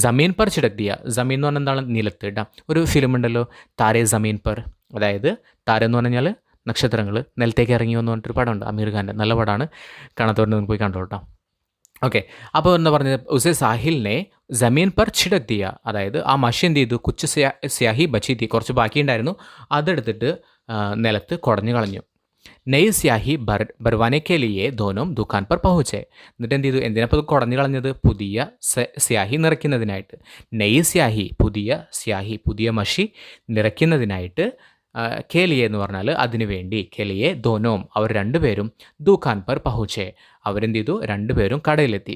ജമീൻ പർ ചിടക് ദിയ. ജമീൻ എന്ന് പറഞ്ഞാൽ എന്താണ്? നിലത്ത് കേട്ടോ. ഒരു ഫിലിം ഉണ്ടല്ലോ, താരേ ജമീൻ പർ. അതായത് താരം എന്ന് പറഞ്ഞു കഴിഞ്ഞാൽ നക്ഷത്രങ്ങൾ നിലത്തേക്ക് ഇറങ്ങി എന്ന് പറഞ്ഞിട്ടൊരു പടമുണ്ട്, അമീർ ഖാൻ്റെ. നല്ല പടമാണ്, കാണാത്തവരെ പോയി കണ്ടോ കേട്ടോ. ഓക്കെ. അപ്പോൾ എന്താ പറഞ്ഞത്? ഉസേ സാഹിലിനെ ജമീൻ പർ ചിടക് ദിയ. അതായത് ആ മഷി എന്ത് ചെയ്തു? കുച്ച് സ്യാഹി ബച്ചി തി, കുറച്ച് ബാക്കിയുണ്ടായിരുന്നു, അതെടുത്തിട്ട് നിലത്ത് കുടഞ്ഞു കളഞ്ഞു. നെയ് സ്യാഹി ബർവാനെ കെ ലിയെ ദോനും ദുക്കാൻ പർ പഹുച്ചേ. എന്നിട്ട് എന്ത് ചെയ്തു? എന്തിനപ്പോൾ കുടഞ്ഞു കളഞ്ഞത്? പുതിയ സ്യാഹി നിറയ്ക്കുന്നതിനായിട്ട്. നെയ് സ്യാഹി, പുതിയ സ്യാഹി, പുതിയ മഷി നിറയ്ക്കുന്നതിനായിട്ട്. കേലിയെ എന്ന് പറഞ്ഞാൽ അതിനു വേണ്ടി. കെലിയെ ദോനോം, അവർ 2 പേരും ദുക്കാൻ പർ പഹുച്ചേ, അവരെന്ത് ചെയ്തു? 2 പേരും കടയിലെത്തി.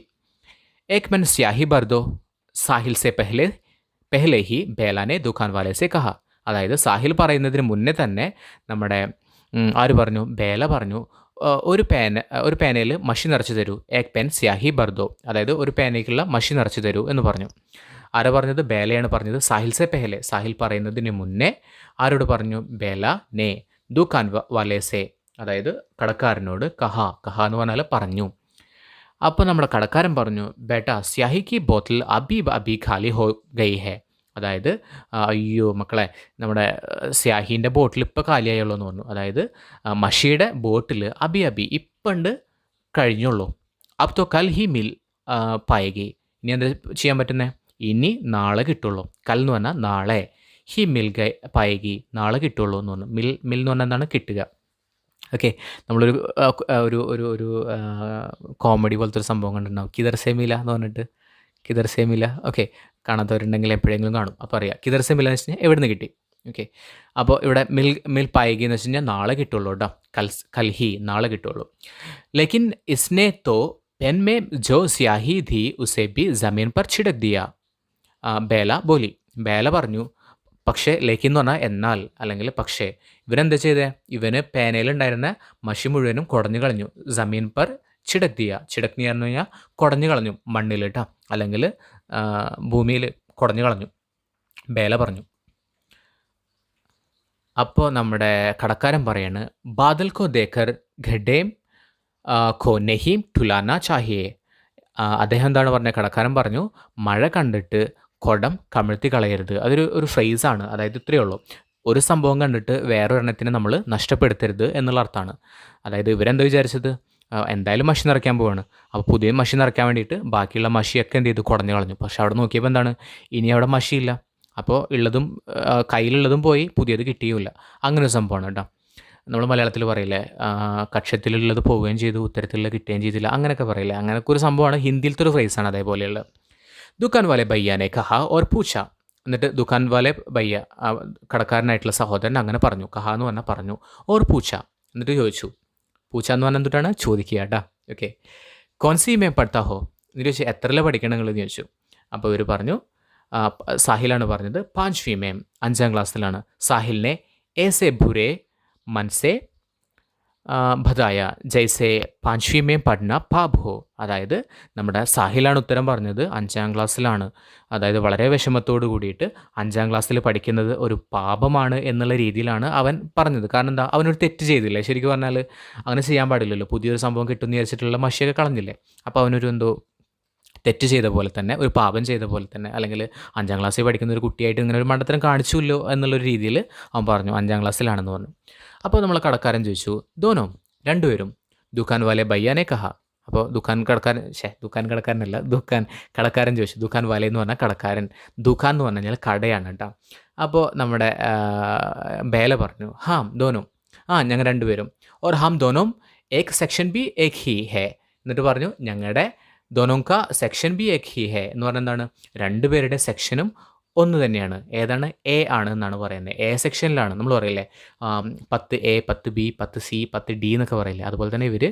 ഏക് മൻ സ്യാഹി ബർദോ സാഹിൽ സെ പെഹ്ലെ ഹി ബേലാനെ ദുക്കാൻ വാലെ സെ കഹ. അതായത് സാഹിൽ പറയുന്നതിന് മുന്നേ തന്നെ നമ്മുടെ ആര് പറഞ്ഞു? ബേല പറഞ്ഞു, ഒരു പേനയിൽ മഷി നിറച്ച് തരൂ, ഏക് പെൻ സ്യാഹി ബർദോ, അതായത് ഒരു പേനയ്ക്കുള്ള മഷി നിറച്ച് തരൂ എന്ന് പറഞ്ഞു. ആരാ പറഞ്ഞത്? ബേലയാണ് പറഞ്ഞത്. സാഹിൽ സെ പെഹലെ, സാഹിൽ പറയുന്നതിന് മുന്നേ ആരോട് പറഞ്ഞു? ബേല നേ ദുഖാൻ വാലേ സെ, അതായത് കടക്കാരനോട് കഹ എന്ന് പറഞ്ഞാൽ പറഞ്ഞു. അപ്പോൾ നമ്മുടെ കടക്കാരൻ പറഞ്ഞു, ബേട്ട സ്യാഹി കി ബോട്ടിൽ അബി ഖാലി ഹോ ഗയി ഹെ, അതായത് അയ്യോ മക്കളെ, നമ്മുടെ സ്യാഹീൻ്റെ ബോട്ടിൽ ഇപ്പോൾ കാലിയായുള്ളൂ എന്ന് പറഞ്ഞു. അതായത് മഷിയുടെ ബോട്ടിൽ അബി ഇപ്പണ്ട് കഴിഞ്ഞുള്ളൂ. അബ് തോ കൽ ഹി മിൽ പായകി, ഇനി എന്താ ചെയ്യാൻ പറ്റുന്നത്? ഇനി നാളെ കിട്ടുള്ളൂ. കൽ എന്ന് പറഞ്ഞാൽ നാളെ, ഹി മിൽ പായകി നാളെ കിട്ടുള്ളൂ എന്ന് പറഞ്ഞു. മിൽ എന്ന് പറഞ്ഞാൽ എന്താണ്? കിട്ടുക. ഓക്കെ, നമ്മളൊരു ഒരു ഒരു ഒരു കോമഡി പോലത്തെ ഒരു സംഭവം കണ്ടിട്ടുണ്ടാവും, കിദർ സെ മില എന്ന് പറഞ്ഞിട്ട്. കിദർ സെ മില, ഓക്കെ, കാണാത്തവരുണ്ടെങ്കിൽ എപ്പോഴെങ്കിലും കാണും. അപ്പോൾ അറിയാം കിദർ സെ മില എന്ന് വെച്ച് കഴിഞ്ഞാൽ എവിടെ നിന്ന് കിട്ടി. ഓക്കെ, അപ്പോൾ ഇവിടെ മിൽ പായകി എന്ന് വെച്ച് കഴിഞ്ഞാൽ നാളെ കിട്ടുള്ളൂ കേട്ടോ. കൽഹി നാളെ കിട്ടുള്ളൂ. ലേക്കിൻ ഇസ്നെ തോ പെൻ മേ ജോ സ്യാഹി ധി ഉസെ ബി ജമീൻ പർ छिड़क दिया, ബേല ബോലി, ബേല പറഞ്ഞു. പക്ഷേ ലേക്കിൻ എന്ന് പറഞ്ഞാൽ എന്നാൽ, അല്ലെങ്കിൽ പക്ഷേ. ഇവനെന്താ ചെയ്തേ? ഇവന് പേനയിലുണ്ടായിരുന്ന മഷി മുഴുവനും കുടഞ്ഞു കളഞ്ഞു. ജമീൻ പർ ചിടക് ദിയ, ചിടക് ദിയ എന്ന് പറഞ്ഞാൽ കുടഞ്ഞു കളഞ്ഞു, മണ്ണിൽ കേട്ടോ, അല്ലെങ്കിൽ ഭൂമിയിൽ കുടഞ്ഞു കളഞ്ഞു, ബേല പറഞ്ഞു. അപ്പോൾ നമ്മുടെ കടക്കാരൻ പറയാണ്, ബാദൽ കോ ദേക്കർ ഘഡേം ഖോ നെഹീം ഠുലാന ചാഹിയേ. അദ്ദേഹം എന്താണ് പറഞ്ഞത്? കടക്കാരൻ പറഞ്ഞു, മഴ കണ്ടിട്ട് കുടം കമിഴ്ത്തി കളയരുത്. അതൊരു ഫ്രേസാണ്. അതായത് ഇത്രയേ ഉള്ളൂ, ഒരു സംഭവം കണ്ടിട്ട് വേറൊരെണ്ണത്തിനെ നമ്മൾ നഷ്ടപ്പെടുത്തരുത് എന്നുള്ള അർത്ഥമാണ്. അതായത് ഇവരെന്താ വിചാരിച്ചത്? എന്തായാലും മഷി നിറയ്ക്കാൻ പോവാണ്. അപ്പോൾ പുതിയ മഷി നിറയ്ക്കാൻ വേണ്ടിയിട്ട് ബാക്കിയുള്ള മഷിയൊക്കെ എന്ത് ചെയ്തു? കുടഞ്ഞു കളഞ്ഞു. പക്ഷെ അവിടെ നോക്കിയപ്പോൾ എന്താണ്? ഇനി അവിടെ മഷിയില്ല. അപ്പോൾ ഉള്ളതും കയ്യിലുള്ളതും പോയി, പുതിയത് കിട്ടിയുമില്ല. അങ്ങനെ ഒരു സംഭവമാണ് കേട്ടോ. നമ്മൾ മലയാളത്തിൽ പറയില്ലേ, കക്ഷത്തിലുള്ളത് പോവുകയും ചെയ്തു, ഉത്തരത്തിലുള്ളത് കിട്ടുകയും ചെയ്തില്ല, അങ്ങനെയൊക്കെ പറയില്ലേ, അങ്ങനെയൊക്കെ ഒരു സംഭവമാണ്. ഹിന്ദിയിലത്തെ ഒരു ഫ്രേസാണ് അതേപോലെയുള്ളത്. ദുക്കാൻ വാലെ ബയ്യാനെ കഹ ഓർ പൂച്ച, എന്നിട്ട് ദുക്കാൻ വാലെ ബയ്യ, കടക്കാരനായിട്ടുള്ള സഹോദരൻ അങ്ങനെ പറഞ്ഞു. കഹ എന്ന് പറഞ്ഞാൽ പറഞ്ഞു. ഓർ പൂച്ച, എന്നിട്ട് ചോദിച്ചു. പൂച്ച എന്ന് പറഞ്ഞാൽ എന്തിട്ടാണ്? ചോദിക്കുക കേട്ടോ. ഓക്കെ, കോൺസി മേ പഠിത്താ ഹോ, എന്നിട്ട് ചോദിച്ചു എത്രയിലെ പഠിക്കണം നിങ്ങൾ എന്ന് ചോദിച്ചു. അപ്പോൾ ഇവർ പറഞ്ഞു, സാഹിലാണ് പറഞ്ഞത്, 5वीं में 5ാം ക്ലാസ്സിലാണ്. സാഹിലിനെ ഏസെ ബുരേ മനസെ ഭതായ ജൈസെ 5वीं में പഠന പാപ് ഹോ, അതായത് നമ്മുടെ സാഹിലാണ് ഉത്തരം പറഞ്ഞത്. 5ാം ക്ലാസ്സിലാണ്, അതായത് വളരെ വിഷമത്തോട് കൂടിയിട്ട് 5ാം ക്ലാസ്സിൽ പഠിക്കുന്നത് ഒരു പാപമാണ് എന്നുള്ള രീതിയിലാണ് അവൻ പറഞ്ഞത്. കാരണം എന്താ? അവനൊരു തെറ്റ് ചെയ്തില്ലേ. ശരിക്കും പറഞ്ഞാൽ അങ്ങനെ ചെയ്യാൻ പാടില്ലല്ലോ. പുതിയൊരു സംഭവം കിട്ടുമെന്ന് വിചാരിച്ചിട്ടുള്ള മഷിയൊക്കെ കളഞ്ഞില്ലേ. അപ്പോൾ അവനൊരു എന്തോ തെറ്റ് ചെയ്ത പോലെ തന്നെ, ഒരു പാപം ചെയ്ത പോലെ തന്നെ, അല്ലെങ്കിൽ 5ാം ക്ലാസ്സിൽ പഠിക്കുന്ന ഒരു കുട്ടിയായിട്ട് ഇങ്ങനെ ഒരു മണ്ടത്തരം കാണിച്ചുല്ലോ എന്നുള്ളൊരു രീതിയിൽ അവൻ പറഞ്ഞു 5ാം ക്ലാസ്സിലാണെന്ന് പറഞ്ഞു. അപ്പോൾ നമ്മൾ കടക്കാരൻ ചോദിച്ചു, ദോനോ രണ്ടുപേരും, ദുക്കാൻ വാലെ ബയ്യാനെ കഹ. അപ്പോൾ ദുക്കാൻ കടക്കാരനല്ല, കടക്കാരൻ ചോദിച്ചു. ദുക്കാൻ വാലെ എന്ന് പറഞ്ഞാൽ കടക്കാരൻ, ദുക്കാൻ എന്ന് പറഞ്ഞു കഴിഞ്ഞാൽ കടയാണ് കേട്ടോ. അപ്പോൾ നമ്മുടെ ബേല പറഞ്ഞു, ഹാം ദോനോ, ഞങ്ങൾ രണ്ടുപേരും. ഓർ ഹാം ദോനോം ഏക് സെക്ഷൻ ബി ഏക് ഹി ഹേ, എന്നിട്ട് പറഞ്ഞു ഞങ്ങളുടെ ദോനോങ്ക സെക്ഷൻ ബി ഏക് ഹി ഹേ എന്ന് പറഞ്ഞാൽ എന്താണ്? രണ്ടുപേരുടെ സെക്ഷനും ഒന്ന് തന്നെയാണ്. ഏതാണ്? എ ആണ് എന്നാണ് പറയുന്നത്. എ സെക്ഷനിലാണ്. നമ്മൾ പറയില്ലേ 10A 10B 10C 10D എന്നൊക്കെ പറയില്ലേ, അതുപോലെ തന്നെ ഇവർ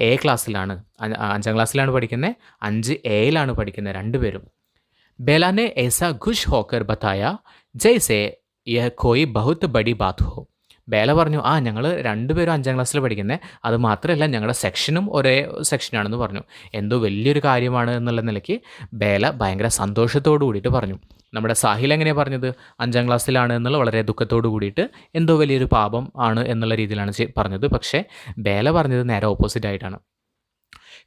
എ ക്ലാസ്സിലാണ്, 5ാം ക്ലാസ്സിലാണ് പഠിക്കുന്നത്. 5Aയിലാണ് പഠിക്കുന്നത് രണ്ടുപേരും. ബേലാനെ ऐसा खुश होकर बताया जैसे यह कोई बहुत बड़ी बात हो. ബേല പറഞ്ഞു, ഞങ്ങൾ രണ്ടുപേരും 5ാം ക്ലാസ്സിൽ പഠിക്കുന്നത്, അത് മാത്രമല്ല ഞങ്ങളുടെ സെക്ഷനും ഒരേ സെക്ഷനാണെന്ന് പറഞ്ഞു. എന്തോ വലിയൊരു കാര്യമാണ് എന്നുള്ള നിലയ്ക്ക് ബേല ഭയങ്കര സന്തോഷത്തോടു കൂടിയിട്ട് പറഞ്ഞു. നമ്മുടെ സാഹിൽ എങ്ങനെയാണ് പറഞ്ഞത്? 5ാം ക്ലാസ്സിലാണ് എന്നുള്ള വളരെ ദുഃഖത്തോടു കൂടിയിട്ട് എന്തോ വലിയൊരു പാപം ആണ് എന്നുള്ള രീതിയിലാണ് പറഞ്ഞത്. പക്ഷേ ബേല പറഞ്ഞത് നേരെ ഓപ്പോസിറ്റ് ആയിട്ടാണ്.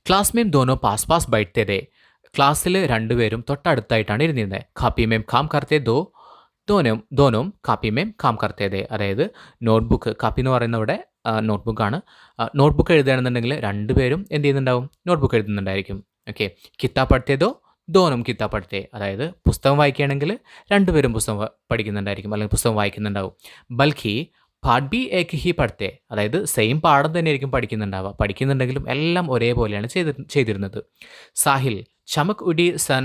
ക്ലാസ് മേം ദോനോ പാസ് പാസ് ബൈഠത്തെ ദേ, ക്ലാസ്സിൽ രണ്ടുപേരും തൊട്ടടുത്തായിട്ടാണ് ഇരുന്നിരുന്നത്. കാപ്പി മേം കാം കർത്തേ ദോ ദോനോം കാപ്പി മേം കാം കർത്തേ ദേ, അതായത് നോട്ട്ബുക്ക്, കാപ്പി എന്ന് പറയുന്ന ഇവിടെ നോട്ട്ബുക്കാണ്. നോട്ട്ബുക്ക് എഴുതുകയാണെന്നുണ്ടെങ്കിൽ രണ്ടുപേരും എന്ത് ചെയ്യുന്നുണ്ടാവും? നോട്ട്ബുക്ക് എഴുതുന്നുണ്ടായിരിക്കും. ഓക്കെ, കിതാബ് പഠിത്തതോ ദോനും കിതാബ് പഠിത്തേ, അതായത് പുസ്തകം വായിക്കുകയാണെങ്കിൽ രണ്ടുപേരും പുസ്തകം പഠിക്കുന്നുണ്ടായിരിക്കും, അല്ലെങ്കിൽ പുസ്തകം വായിക്കുന്നുണ്ടാവും. ബൽക്കി പാഠ് ബി ഏക് ഹി പഠിത്തേ, അതായത് സെയിം പാഠം തന്നെയായിരിക്കും പഠിക്കുന്നുണ്ടാവുക. പഠിക്കുന്നുണ്ടെങ്കിലും എല്ലാം ഒരേപോലെയാണ് ചെയ്തിരുന്നത്. സാഹിൽ ചമക് ഉഡി സൻ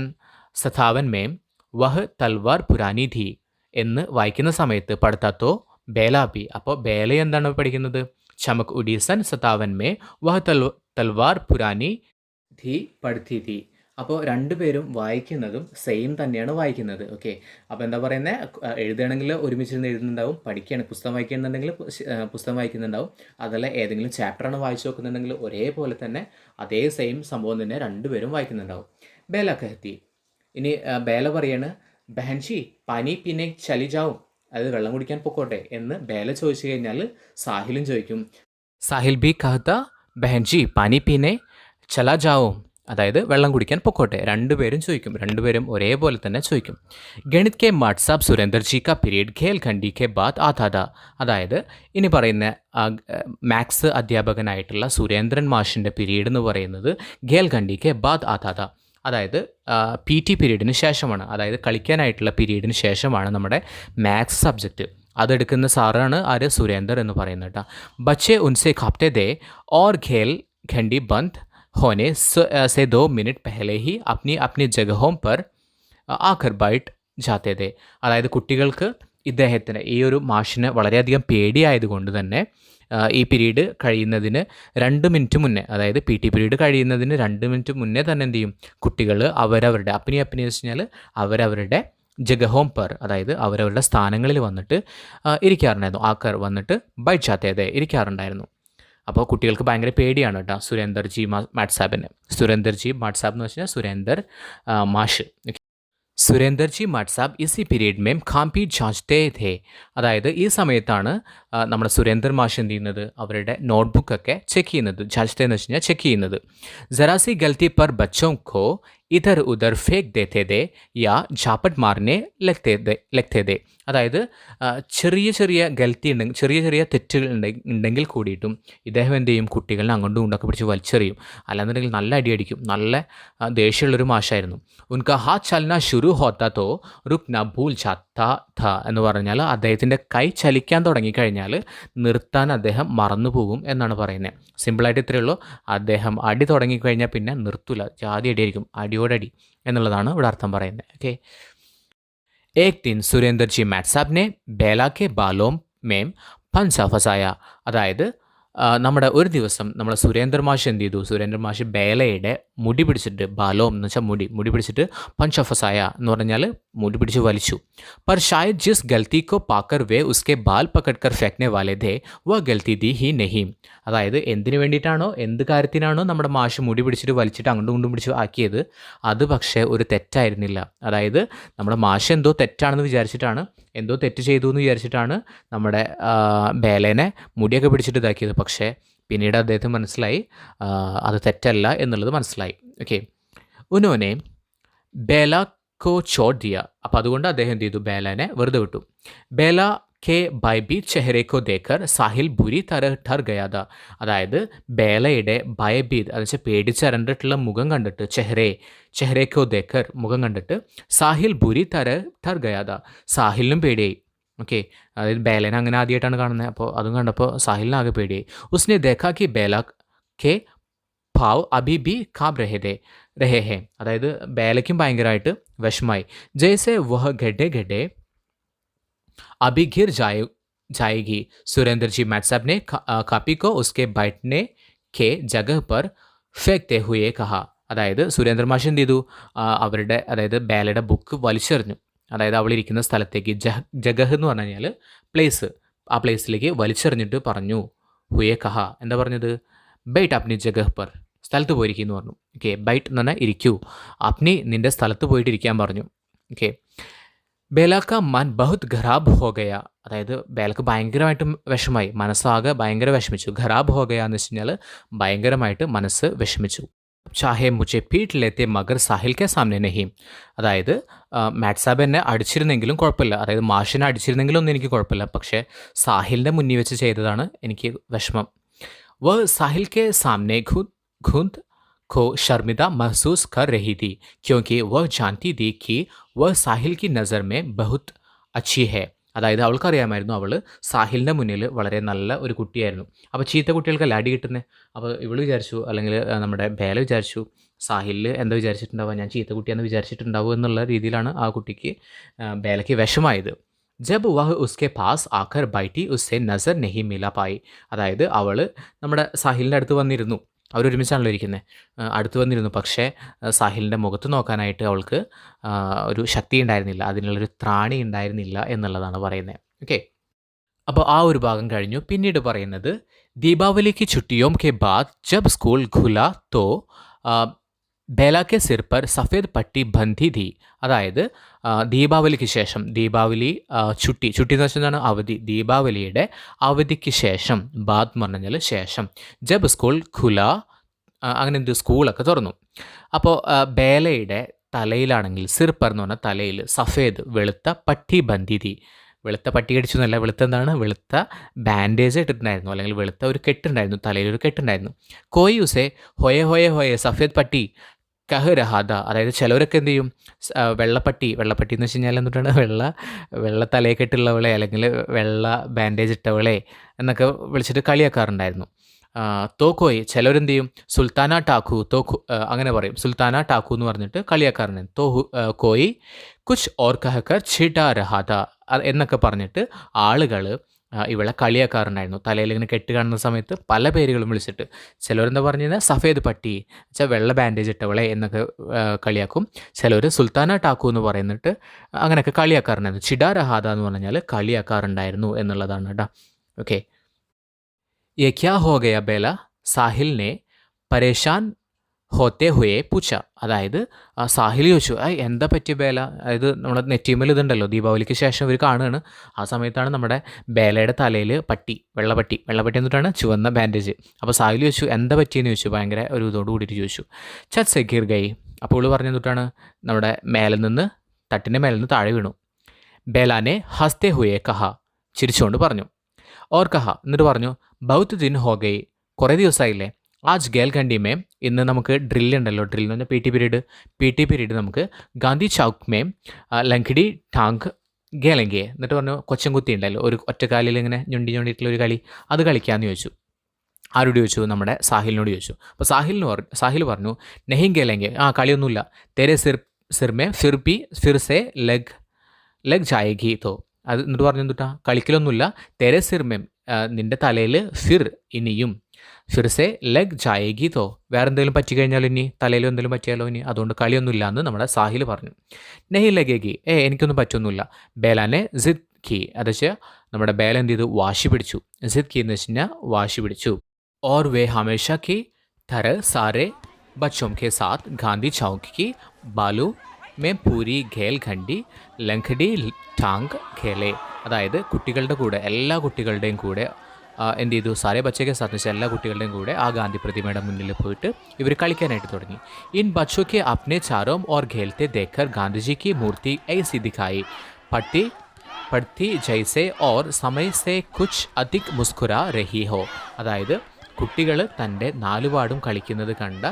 സഥാവൻ മേം വഹ് തൽവാർ പുരാനി ധി എന്ന് വായിക്കുന്ന സമയത്ത് പഠിത്താത്തോ ബേലാബി, അപ്പോൾ ബേല എന്താണ് പഠിക്കുന്നത്? ചമക് ഉഡി സൻ സതാവൻ മേ വഹ് തൽവാർ പുരാനി ധി പഠിത്തി ധി, അപ്പോൾ രണ്ടുപേരും വായിക്കുന്നതും സെയിം തന്നെയാണ് വായിക്കുന്നത്. ഓക്കെ. അപ്പോൾ എന്താ പറയുന്നത്, എഴുതുകയാണെങ്കിൽ ഒരുമിച്ചിരുന്ന് എഴുതുന്നുണ്ടാവും, പഠിക്കുകയാണ് പുസ്തകം വായിക്കുന്നുണ്ടെങ്കിൽ പുസ്തകം വായിക്കുന്നുണ്ടാവും, അതല്ല ഏതെങ്കിലും ചാപ്റ്ററാണ് വായിച്ചു നോക്കുന്നുണ്ടെങ്കിൽ ഒരേപോലെ തന്നെ അതേ സെയിം സംഭവം തന്നെ രണ്ടുപേരും വായിക്കുന്നുണ്ടാവും. ബേല കഹത്തി. ഇനി ബേല പറയാണ്, ബഹൻജി പാനി പിന്നെ ചലി ജാവും, അതായത് വെള്ളം കുടിക്കാൻ പൊക്കോട്ടെ എന്ന് ബേല ചോദിച്ചു കഴിഞ്ഞാൽ സാഹിലും ചോദിക്കും, സാഹിൽ ബി കഹത്ത ബഹൻജി പാനി പീനെ ചലാ ജാവും, അതായത് വെള്ളം കുടിക്കാൻ പൊക്കോട്ടെ. രണ്ടുപേരും ചോദിക്കും, രണ്ടുപേരും ഒരേപോലെ തന്നെ ചോദിക്കും. ഗണിത് കെ മാട്ട് സാബ് സുരേന്ദർ ജി കാ പീരീഡ് ഖേൽ ഖണ്ഡി കെ ബാദ് ആതാ താ. അതായത് ഇനി പറയുന്ന മാത്സ് അധ്യാപകനായിട്ടുള്ള സുരേന്ദ്രൻ മാഷിൻ്റെ പീരീഡ് എന്ന് പറയുന്നത് ഖേൽ ഖണ്ഡി കെ ബാദ് ആതാ താ, അതായത് പി ടി പീരീഡിന് ശേഷമാണ്, അതായത് കളിക്കാനായിട്ടുള്ള പീരീഡിന് ശേഷമാണ് നമ്മുടെ മാത്സ് സബ്ജക്റ്റ്. അതെടുക്കുന്ന സാറാണ് ആര്, സുരേന്ദർ എന്ന് പറയുന്നത് കേട്ടോ. ബച്ചെ ഉൻസെ ഖാപ്തെ ദേ ഓർ ഖേൽ ഖണ്ഡി ബന്ദ് होने से 2 मिनट पहले ही अपनी अपनी जगहों पर ആഖർ ബൈറ്റ് ജാത്തേ തേ. അതായത് കുട്ടികൾക്ക് ഇദ്ദേഹത്തിന് ഈ ഒരു മാഷിനെ വളരെയധികം പേടിയായതുകൊണ്ട് തന്നെ ഈ പീരീഡ് കഴിയുന്നതിന് 2 മിനിറ്റ് മുന്നേ, അതായത് പി ടി പീരീഡ് കഴിയുന്നതിന് 2 മിനിറ്റ് മുന്നേ തന്നെ എന്ത് ചെയ്യും, കുട്ടികൾ അവരവരുടെ അപ്പനി അപ്പനി വെച്ച് കഴിഞ്ഞാൽ അവരവരുടെ ജഗഹോം പർ, അതായത് അവരവരുടെ സ്ഥാനങ്ങളിൽ വന്നിട്ട് ഇരിക്കാറുണ്ടായിരുന്നു. ആക്കർ വന്നിട്ട് ബൈറ്റ് ജാത്തേ ഇരിക്കാറുണ്ടായിരുന്നു. അപ്പോൾ കുട്ടികൾക്ക് ഭയങ്കര പേടിയാണ് കേട്ടോ സുരേന്ദർ ജി മാട്ട് സാബിന്. സുരേന്ദർ ജി മാട്ട് സാബ് എന്ന് വെച്ചാൽ സുരേന്ദർ മാഷ്. സുരേന്ദർ ജി മാട്ട് സാബ് ഇസി പീരീഡ് മേം ഖാംപി ജാഞ്ച്തേ ഥേ. അതായത് ഈ സമയത്താണ് നമ്മുടെ സുരേന്ദർ മാഷ് എന്ത് ചെയ്യുന്നത്, അവരുടെ നോട്ട്ബുക്കൊക്കെ ചെക്ക് ചെയ്യുന്നത്. ജാഞ്ച്തേ എന്ന് വെച്ച് കഴിഞ്ഞാൽ ചെക്ക് ചെയ്യുന്നത്. ജറാസി ഗൽത്തി പർ ബച്ചോं को ഇധർ ഉധർ ഫേക്ക് ദേത്തേ ദേ യാ ജാപ്പട്ട് മാറിനെ ലഗ്തേ ദേ. അതായത് ചെറിയ ചെറിയ ഗൽത്തി ഉണ്ടെങ്കിൽ, ചെറിയ ചെറിയ തെറ്റുകൾ ഉണ്ടെങ്കിൽ കൂടിയിട്ടും ഇദ്ദേഹം എന്ത് ചെയ്യും, കുട്ടികളെ അങ്ങോട്ടും ഇങ്ങോട്ടൊക്കെ പിടിച്ച് വലിച്ചെറിയും. അല്ലാന്നുണ്ടെങ്കിൽ നല്ല അടിയടിക്കും. നല്ല ദേഷ്യമുള്ളൊരു മാഷായിരുന്നു. ഉൻക ഹാത്ത് ചലന ശുരു ഹോത്താ തോ റുക്ന ഭൂൽ ജാത്താ ഥ എന്ന് പറഞ്ഞാൽ അദ്ദേഹത്തിൻ്റെ കൈ ചലിക്കാൻ തുടങ്ങിക്കഴിഞ്ഞാൽ നിർത്താൻ അദ്ദേഹം മറന്നു പോകും എന്നാണ് പറയുന്നത്. സിമ്പിളായിട്ട് ഇത്രയേ ഉള്ളൂ. അദ്ദേഹം അടി തുടങ്ങിക്കഴിഞ്ഞാൽ പിന്നെ നിർത്തൂല, ജാതി അടിയായിരിക്കും, അടിയോടടി എന്നുള്ളതാണ് ഇവിടെ അർത്ഥം പറയുന്നത്. ഓക്കെ. एक दिन സുരേന്ദർ ജി മാട്ട് സാബ് ने बेला के बालों में पंसा फसाया. അതായത് നമ്മുടെ ഒരു ദിവസം നമ്മുടെ സുരേന്ദർ മാഷ് എന്ത് ചെയ്തു, സുരേന്ദർ മാഷ് ബേലയുടെ മുടി പിടിച്ചിട്ട്, ബാലോം എന്ന് വെച്ചാൽ മുടി പിടിച്ചിട്ട് പഞ്ച ഫസായ എന്ന് പറഞ്ഞാൽ മുടി പിടിച്ച് വലിച്ചു. पर शायद जिस गलती को पाकर वे उसके बाल पकड़कर फेंकने वाले थे वह गलती थी ही नहीं. അതായത് എന്തിനു വേണ്ടിയിട്ടാണോ, എന്ത് കാര്യത്തിനാണോ നമ്മുടെ മാഷ് മുടി പിടിച്ചിട്ട് വലിച്ചിട്ട് അങ്ങോട്ടും ഇങ്ങോട്ടും പിടിച്ച് ആക്കിയത്, അത് പക്ഷേ ഒരു തെറ്റായിരുന്നില്ല. അതായത് നമ്മുടെ മാഷ് എന്തോ തെറ്റാണെന്ന് വിചാരിച്ചിട്ടാണ്, എന്തോ തെറ്റ് ചെയ്തു എന്ന് വിചാരിച്ചിട്ടാണ് നമ്മുടെ ബേലേനെ മുടിയൊക്കെ പിടിച്ചിട്ട് ഇതാക്കിയത്. പക്ഷേ പിന്നീട് അദ്ദേഹത്തിന് മനസ്സിലായി അത് തെറ്റല്ല എന്നുള്ളത് മനസ്സിലായി. ഓക്കെ. ഉനോനെ ബേല കോ ചോട് ദിയ. അപ്പോൾ അതുകൊണ്ട് അദ്ദേഹം എന്ത് ചെയ്തു, ബേലനെ വെറുതെ വിട്ടു. ബേല കെ ഭയഭീത് ചെഹ്റേക്കോ ദേക്കർ സാഹിൽ ബുരി തര ഠർ ഗയാദ. അതായത് ബേലയുടെ ഭയഭീത് എന്ന് വെച്ചാൽ പേടിച്ചരണ്ടിട്ടുള്ള മുഖം കണ്ടിട്ട്, ചെഹ്റേക്കോ ദേക്കർ മുഖം കണ്ടിട്ട് സാഹിൽ ബുരി തര ഠർ ഗയാദ, സാഹിലിനും പേടിയായി. ഓക്കെ. അതായത് ബേലനെ അങ്ങനെ ആദ്യമായിട്ടാണ് കാണുന്നത്. അപ്പോൾ അതും കണ്ടപ്പോൾ സാഹിലിനാകെ പേടിയായി. ഉസ്നെ ദേഖാ കി ബേല കെ ഭാവ് അഭി ബി കാബ് രഹേ ഹേ. അതായത് ബേലയ്ക്കും ഭയങ്കരമായിട്ട് വിഷമായി. ജയ്സെ വഹ ഘഡേ ഘഡേ अभी गिर जाएगी. सुरेंद्र जी मैट साहब ने कापी को उसके बैठने के जगह पर फेंकते हुए कहा. അതായത് സുരേന്ദ്ര മാഷ് എന്ത് ചെയ്തു, അവരുടെ അതായത് ബേലയുടെ ബുക്ക് വലിച്ചെറിഞ്ഞു. അതായത് അവളിരിക്കുന്ന സ്ഥലത്തേക്ക്, ജഗഹ് എന്ന് പറഞ്ഞു കഴിഞ്ഞാൽ പ്ലേസ്, ആ പ്ലേസിലേക്ക് വലിച്ചെറിഞ്ഞിട്ട് പറഞ്ഞു. ഹുയെ കഹ, എന്താ പറഞ്ഞത്, ബൈറ്റ് അപ്നി ജഗഹ് പർ, സ്ഥലത്ത് പോയിരിക്കുന്നു പറഞ്ഞു. ഓക്കെ. ബൈറ്റ് എന്ന് പറഞ്ഞാൽ ഇരിക്കൂ, അപ്നി നിൻ്റെ സ്ഥലത്ത് പോയിട്ട് ഇരിക്കാൻ പറഞ്ഞു. ഓക്കെ. ബേലാക്ക മൻ ബഹുത് ഖരാബ് ഹോ ഗയ. അതായത് ബേലക്ക് ഭയങ്കരമായിട്ട് വിഷമായി, മനസ്സാകെ ഭയങ്കര വിഷമിച്ചു. ഖരാബ് ഹോ ഗയ എന്ന് വെച്ച് കഴിഞ്ഞാൽ ഭയങ്കരമായിട്ട് മനസ്സ് വിഷമിച്ചു. ചാഹെ മുझे പീട്ട് ലേത്തെ മഗർ സാഹിൽ കെ സാമനെ നഹീം. അതായത് മാറ്റ് സാബ് എന്നെ അടിച്ചിരുന്നെങ്കിലും കുഴപ്പമില്ല, അതായത് മാഷിനെ അടിച്ചിരുന്നെങ്കിലും ഒന്നും എനിക്ക് കുഴപ്പമില്ല, പക്ഷേ സാഹിലിൻ്റെ മുന്നിൽ വെച്ച് ചെയ്തതാണ് എനിക്ക് വിഷമം. വ സാഹിൽ കെ സാമനെ ഖുദ് को शर्मिंदा महसूस कर रही थी क्योंकि वह जानती थी कि वह साहिल की नज़र में बहुत अच्छी है. അതായത് അവൾക്കറിയാമായിരുന്നു അവൾ സാഹിലിൻ്റെ മുന്നിൽ വളരെ നല്ല ഒരു കുട്ടിയായിരുന്നു. അപ്പോൾ ചീത്ത കുട്ടികൾക്കല്ല അടി കിട്ടുന്നത്. അപ്പോൾ ഇവൾ വിചാരിച്ചു, അല്ലെങ്കിൽ നമ്മുടെ ബേല വിചാരിച്ചു, സാഹിലിൽ എന്താ വിചാരിച്ചിട്ടുണ്ടാവുക, ഞാൻ ചീത്ത കുട്ടിയാണെന്ന് വിചാരിച്ചിട്ടുണ്ടാവുക എന്നുള്ള രീതിയിലാണ് ആ കുട്ടിക്ക് ബേലയ്ക്ക് വിഷമായത്. ജബ് വഹ് ഉസ്കെ പാസ് ആഖർ ബൈറ്റി ഉസ്സെ നസർ നെഹി മില പായി. അതായത് അവൾ നമ്മുടെ സാഹിലിൻ്റെ അടുത്ത് വന്നിരുന്നു. അവരൊരുമിച്ചാണല്ലോ ഇരിക്കുന്നത്. അടുത്ത് വന്നിരുന്നു. പക്ഷേ സാഹിലിൻ്റെ മുഖത്ത് നോക്കാനായിട്ട് അവൾക്ക് ഒരു ശക്തി ഉണ്ടായിരുന്നില്ല, അതിനുള്ളൊരു ത്രാണി ഉണ്ടായിരുന്നില്ല എന്നുള്ളതാണ് പറയുന്നത്. ഓക്കെ, അപ്പോൾ ആ ഒരു ഭാഗം കഴിഞ്ഞു. പിന്നീട് പറയുന്നത് ദീപാവലിക്ക് छुट्टियों के बाद जब स्कूल खुला तो ബേല കെ സിർ പർ സഫേദ് പട്ടി ബന്ധി ധി. അതായത് ദീപാവലിക്ക് ശേഷം, ദീപാവലി ചുട്ടി എന്ന് വെച്ചാൽ അവധി, ദീപാവലിയുടെ അവധിക്ക് ശേഷം, ബാദ് എന്ന് പറഞ്ഞാൽ ശേഷം, ജബ് സ്കൂൾ ഖുല, അങ്ങനെ എന്ത് സ്കൂളൊക്കെ തുറന്നു. അപ്പോൾ ബേലയുടെ തലയിലാണെങ്കിൽ സിർപ്പർ എന്ന് പറഞ്ഞാൽ തലയിൽ, സഫേദ് വെളുത്ത, പട്ടി ബന്ധിതി വെളുത്ത പട്ടി കടിച്ചു എന്നല്ല, വെളുത്ത എന്താണ്, വെളുത്ത ബാൻഡേജ് ഇട്ടിട്ടുണ്ടായിരുന്നു, അല്ലെങ്കിൽ വെളുത്ത ഒരു കെട്ടുണ്ടായിരുന്നു, തലയിലൊരു കെട്ടുണ്ടായിരുന്നു. കോയി ഉസേ ഹൊയെ ഹൊയെ ഹൊയെ സഫേദ് പട്ടി കഹ് രഹാദ. അതായത് ചിലവരൊക്കെ എന്ത് ചെയ്യും, വെള്ളപ്പട്ടി എന്ന് വെച്ച് കഴിഞ്ഞാൽ എന്തുകൊണ്ടാണ്, വെള്ള തലയെ കെട്ടുള്ളവളെ അല്ലെങ്കിൽ വെള്ള ബാൻഡേജ് ഇട്ടവളെ എന്നൊക്കെ വിളിച്ചിട്ട് കളിയാക്കാറുണ്ടായിരുന്നു. തോക്കോയി ചിലവരെന്ത് ചെയ്യും, സുൽത്താന ടാക്കു തോക്കു അങ്ങനെ പറയും, സുൽത്താന ടാക്കു എന്ന് പറഞ്ഞിട്ട് കളിയാക്കാറുണ്ടായിരുന്നു. കോയി കുച്ച് ഓർ കഹക്കർ ഛിടാ രഹാദ എന്നൊക്കെ പറഞ്ഞിട്ട് ആളുകൾ ഇവളെ കളിയാക്കാറുണ്ടായിരുന്നു. തലയിൽ ഇങ്ങനെ കെട്ട് കാണുന്ന സമയത്ത് പല പേരുകളും വിളിച്ചിട്ട്, ചിലവരെന്താ പറഞ്ഞു കഴിഞ്ഞാൽ സഫേദ് പട്ടി വെച്ചാൽ വെള്ള ബാൻഡേജ് ഇട്ടവളെ എന്നൊക്കെ കളിയാക്കും. ചിലവർ സുൽത്താന ടാക്കു എന്ന് പറയുന്നിട്ട് അങ്ങനെയൊക്കെ കളിയാക്കാറുണ്ടായിരുന്നു. ചിഡാ രഹാദ എന്ന് പറഞ്ഞാൽ കളിയാക്കാറുണ്ടായിരുന്നു എന്നുള്ളതാണ് കേട്ടോ. ഓക്കെ, ये क्या हो गया बेला, സാഹിൽ ने പരേഷാൻ ഹോത്തെ ഹുയെ പൂച്ച. അതായത് സാഹിൽ ചോദിച്ചു, എന്താ പറ്റിയ ബേല. അതായത് നമ്മുടെ നെറ്റിമേൽ ഇതുണ്ടല്ലോ, ദീപാവലിക്ക് ശേഷം ഇവർ കാണുകയാണ്. ആ സമയത്താണ് നമ്മുടെ ബേലയുടെ തലയിൽ പട്ടി, വെള്ളപ്പട്ടി എന്നിട്ടാണ് ചുവന്ന ബാൻഡേജ്. അപ്പോൾ സാഹിൽ ചോദിച്ചു എന്താ പറ്റിയെന്ന് ചോദിച്ചു, ഭയങ്കര ഒരു ഇതോട് കൂടിയിട്ട് ചോദിച്ചു. ചത് സെക്കീർ ഗൈ. അപ്പോൾ അവൾ പറഞ്ഞു എന്നിട്ടാണ് നമ്മുടെ തട്ടിൻ്റെ മേലിൽ നിന്ന് താഴെ വീണു. ബേലാനെ ഹസ്തേ ഹുയെ കഹ, ചിരിച്ചുകൊണ്ട് പറഞ്ഞു. ഓർ കഹ, എന്നിട്ട് പറഞ്ഞു, ബൗത്ത് ദിൻ ഹോ ഗൈ, കുറേ ദിവസമായില്ലേ. ആജ് ഗേൽഖണ്ഡി മേം, ഇന്ന് നമുക്ക് ഡ്രില്ലുണ്ടല്ലോ, ഡ്രിൽ എന്ന് പറഞ്ഞാൽ പി ടി പീരീഡ് നമുക്ക് ഗാന്ധി ചൗക്ക് മേം ലങ്കിടി ടാങ്ക് ഗേലങ്കിയെ. എന്നിട്ട് പറഞ്ഞു കൊച്ചൻകുത്തി ഉണ്ടല്ലോ, ഒരു ഒറ്റക്കാലിൽ ഇങ്ങനെ ഞൊണ്ടിയിട്ടുള്ള ഒരു കളി, അത് കളിക്കാമെന്ന് ചോദിച്ചു. ആരോട് ചോദിച്ചു, നമ്മുടെ സാഹിലിനോട് ചോദിച്ചു. അപ്പോൾ സാഹിൽ പറഞ്ഞു, നെഹിം ഗേലെങ്കെ, കളിയൊന്നുമില്ല, തെരെ സിർമേ ഫിർസെ ലഗ് ജായേഗി തോ. അത് എന്നിട്ട് പറഞ്ഞു എന്തുട്ടാ, കളിക്കലൊന്നുമില്ല, തെരെ സിർമേം നിൻ്റെ തലയിൽ ഫിർ ഇനിയും, ഫിർസെ ലഗ് ജായേഗി തോ, വേറെ എന്തെങ്കിലും പറ്റിക്കഴിഞ്ഞാൽ ഇനി തലയിൽ എന്തെങ്കിലും പറ്റിയാലോ ഇനി, അതുകൊണ്ട് കളിയൊന്നുമില്ല എന്ന് നമ്മുടെ സാഹിൽ പറഞ്ഞു. നെഹി ലഗേഗി, എനിക്കൊന്നും പറ്റൊന്നുമില്ല. ബേലാനെ സിദ് കി, അത് വെച്ചാൽ നമ്മുടെ ബേല എന്ത് ചെയ്തു, വാശി പിടിച്ചു. സിദ് കി എന്ന് വെച്ച് കഴിഞ്ഞാൽ വാശി പിടിച്ചു. और वे हमेशा की तरह सारे बच्चों के साथ गांधी चौक की बालू में पूरी घेल घंटी ലങ്കടി ടാങ്ക് ഖേലെ. അതായത് കുട്ടികളുടെ കൂടെ, എല്ലാ കുട്ടികളുടെയും കൂടെ എന്ത് ചെയ്തു, സാരേ ബച്ചയ്ക്ക് സാധിച്ച എല്ലാ കുട്ടികളുടെയും കൂടെ ആ ഗാന്ധി പ്രതിമയുടെ മുന്നിൽ പോയിട്ട് ഇവർ കളിക്കാനായിട്ട് തുടങ്ങി. ഇൻ ബച്ചോ കെ അപ്നെ ചാരോം ഓർ ഖേൽത്തെ ദേഖർ ഗാന്ധിജി की मूर्ति ऐसी दिखाई पड़ती जैसे और समय से कुछ अधिक मुस्कुरा रही हो. അതായത് കുട്ടികൾ തൻ്റെ നാലുപാടും കളിക്കുന്നത് കണ്ട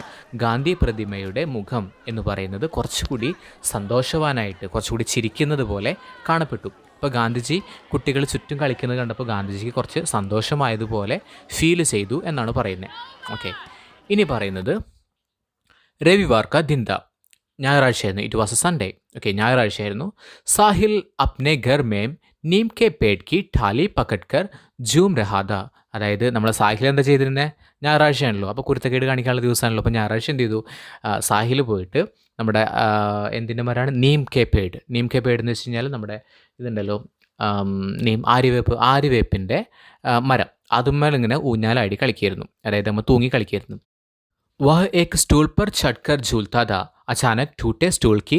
ഗാന്ധി പ്രതിമയുടെ മുഖം എന്ന് പറയുന്നത് കുറച്ചുകൂടി സന്തോഷവാനായിട്ട്, കുറച്ചുകൂടി ചിരിക്കുന്നത് പോലെ കാണപ്പെട്ടു. ഇപ്പോൾ ഗാന്ധിജി കുട്ടികൾ ചുറ്റും കളിക്കുന്നത് കണ്ടപ്പോൾ ഗാന്ധിജിക്ക് കുറച്ച് സന്തോഷമായതുപോലെ ഫീൽ ചെയ്തു എന്നാണ് പറയുന്നത്. ഓക്കെ, ഇനി പറയുന്നത് രവിവാർ കാ ദിൻ താ, ഞായറാഴ്ചയായിരുന്നു. It was a Sunday. Okay, ഞായറാഴ്ചയായിരുന്നു. സാഹിൽ അപ്നെ ഘർ മേം നീം കെ പേട് കി ഠാലി പക്കട്കർ ജൂം രഹാദ. അതായത് നമ്മളെ സാഹിൽ എന്താ ചെയ്തിരുന്നത്, ഞായറാഴ്ചയാണല്ലോ, അപ്പോൾ കുരുത്തക്കേട് കാണിക്കാനുള്ള ദിവസമാണല്ലോ. അപ്പോൾ ഞായറാഴ്ച എന്ത് ചെയ്തു, സാഹിൽ പോയിട്ട് നമ്മുടെ എന്തിൻ്റെ മരമാണ്, നീം കെ പേട് എന്ന് വെച്ച് കഴിഞ്ഞാൽ നമ്മുടെ ഇതുണ്ടല്ലോ, ആര്യവേപ്പിൻ്റെ മരം, അതുമ്മേൽ ഇങ്ങനെ ഊഞ്ഞാലാടി കളിക്കായിരുന്നു, അതായത് നമ്മൾ തൂങ്ങി കളിക്കായിരുന്നു. वह एक स्टूल पर चढ़कर झूलता था. अचानक टूटे स्टूल की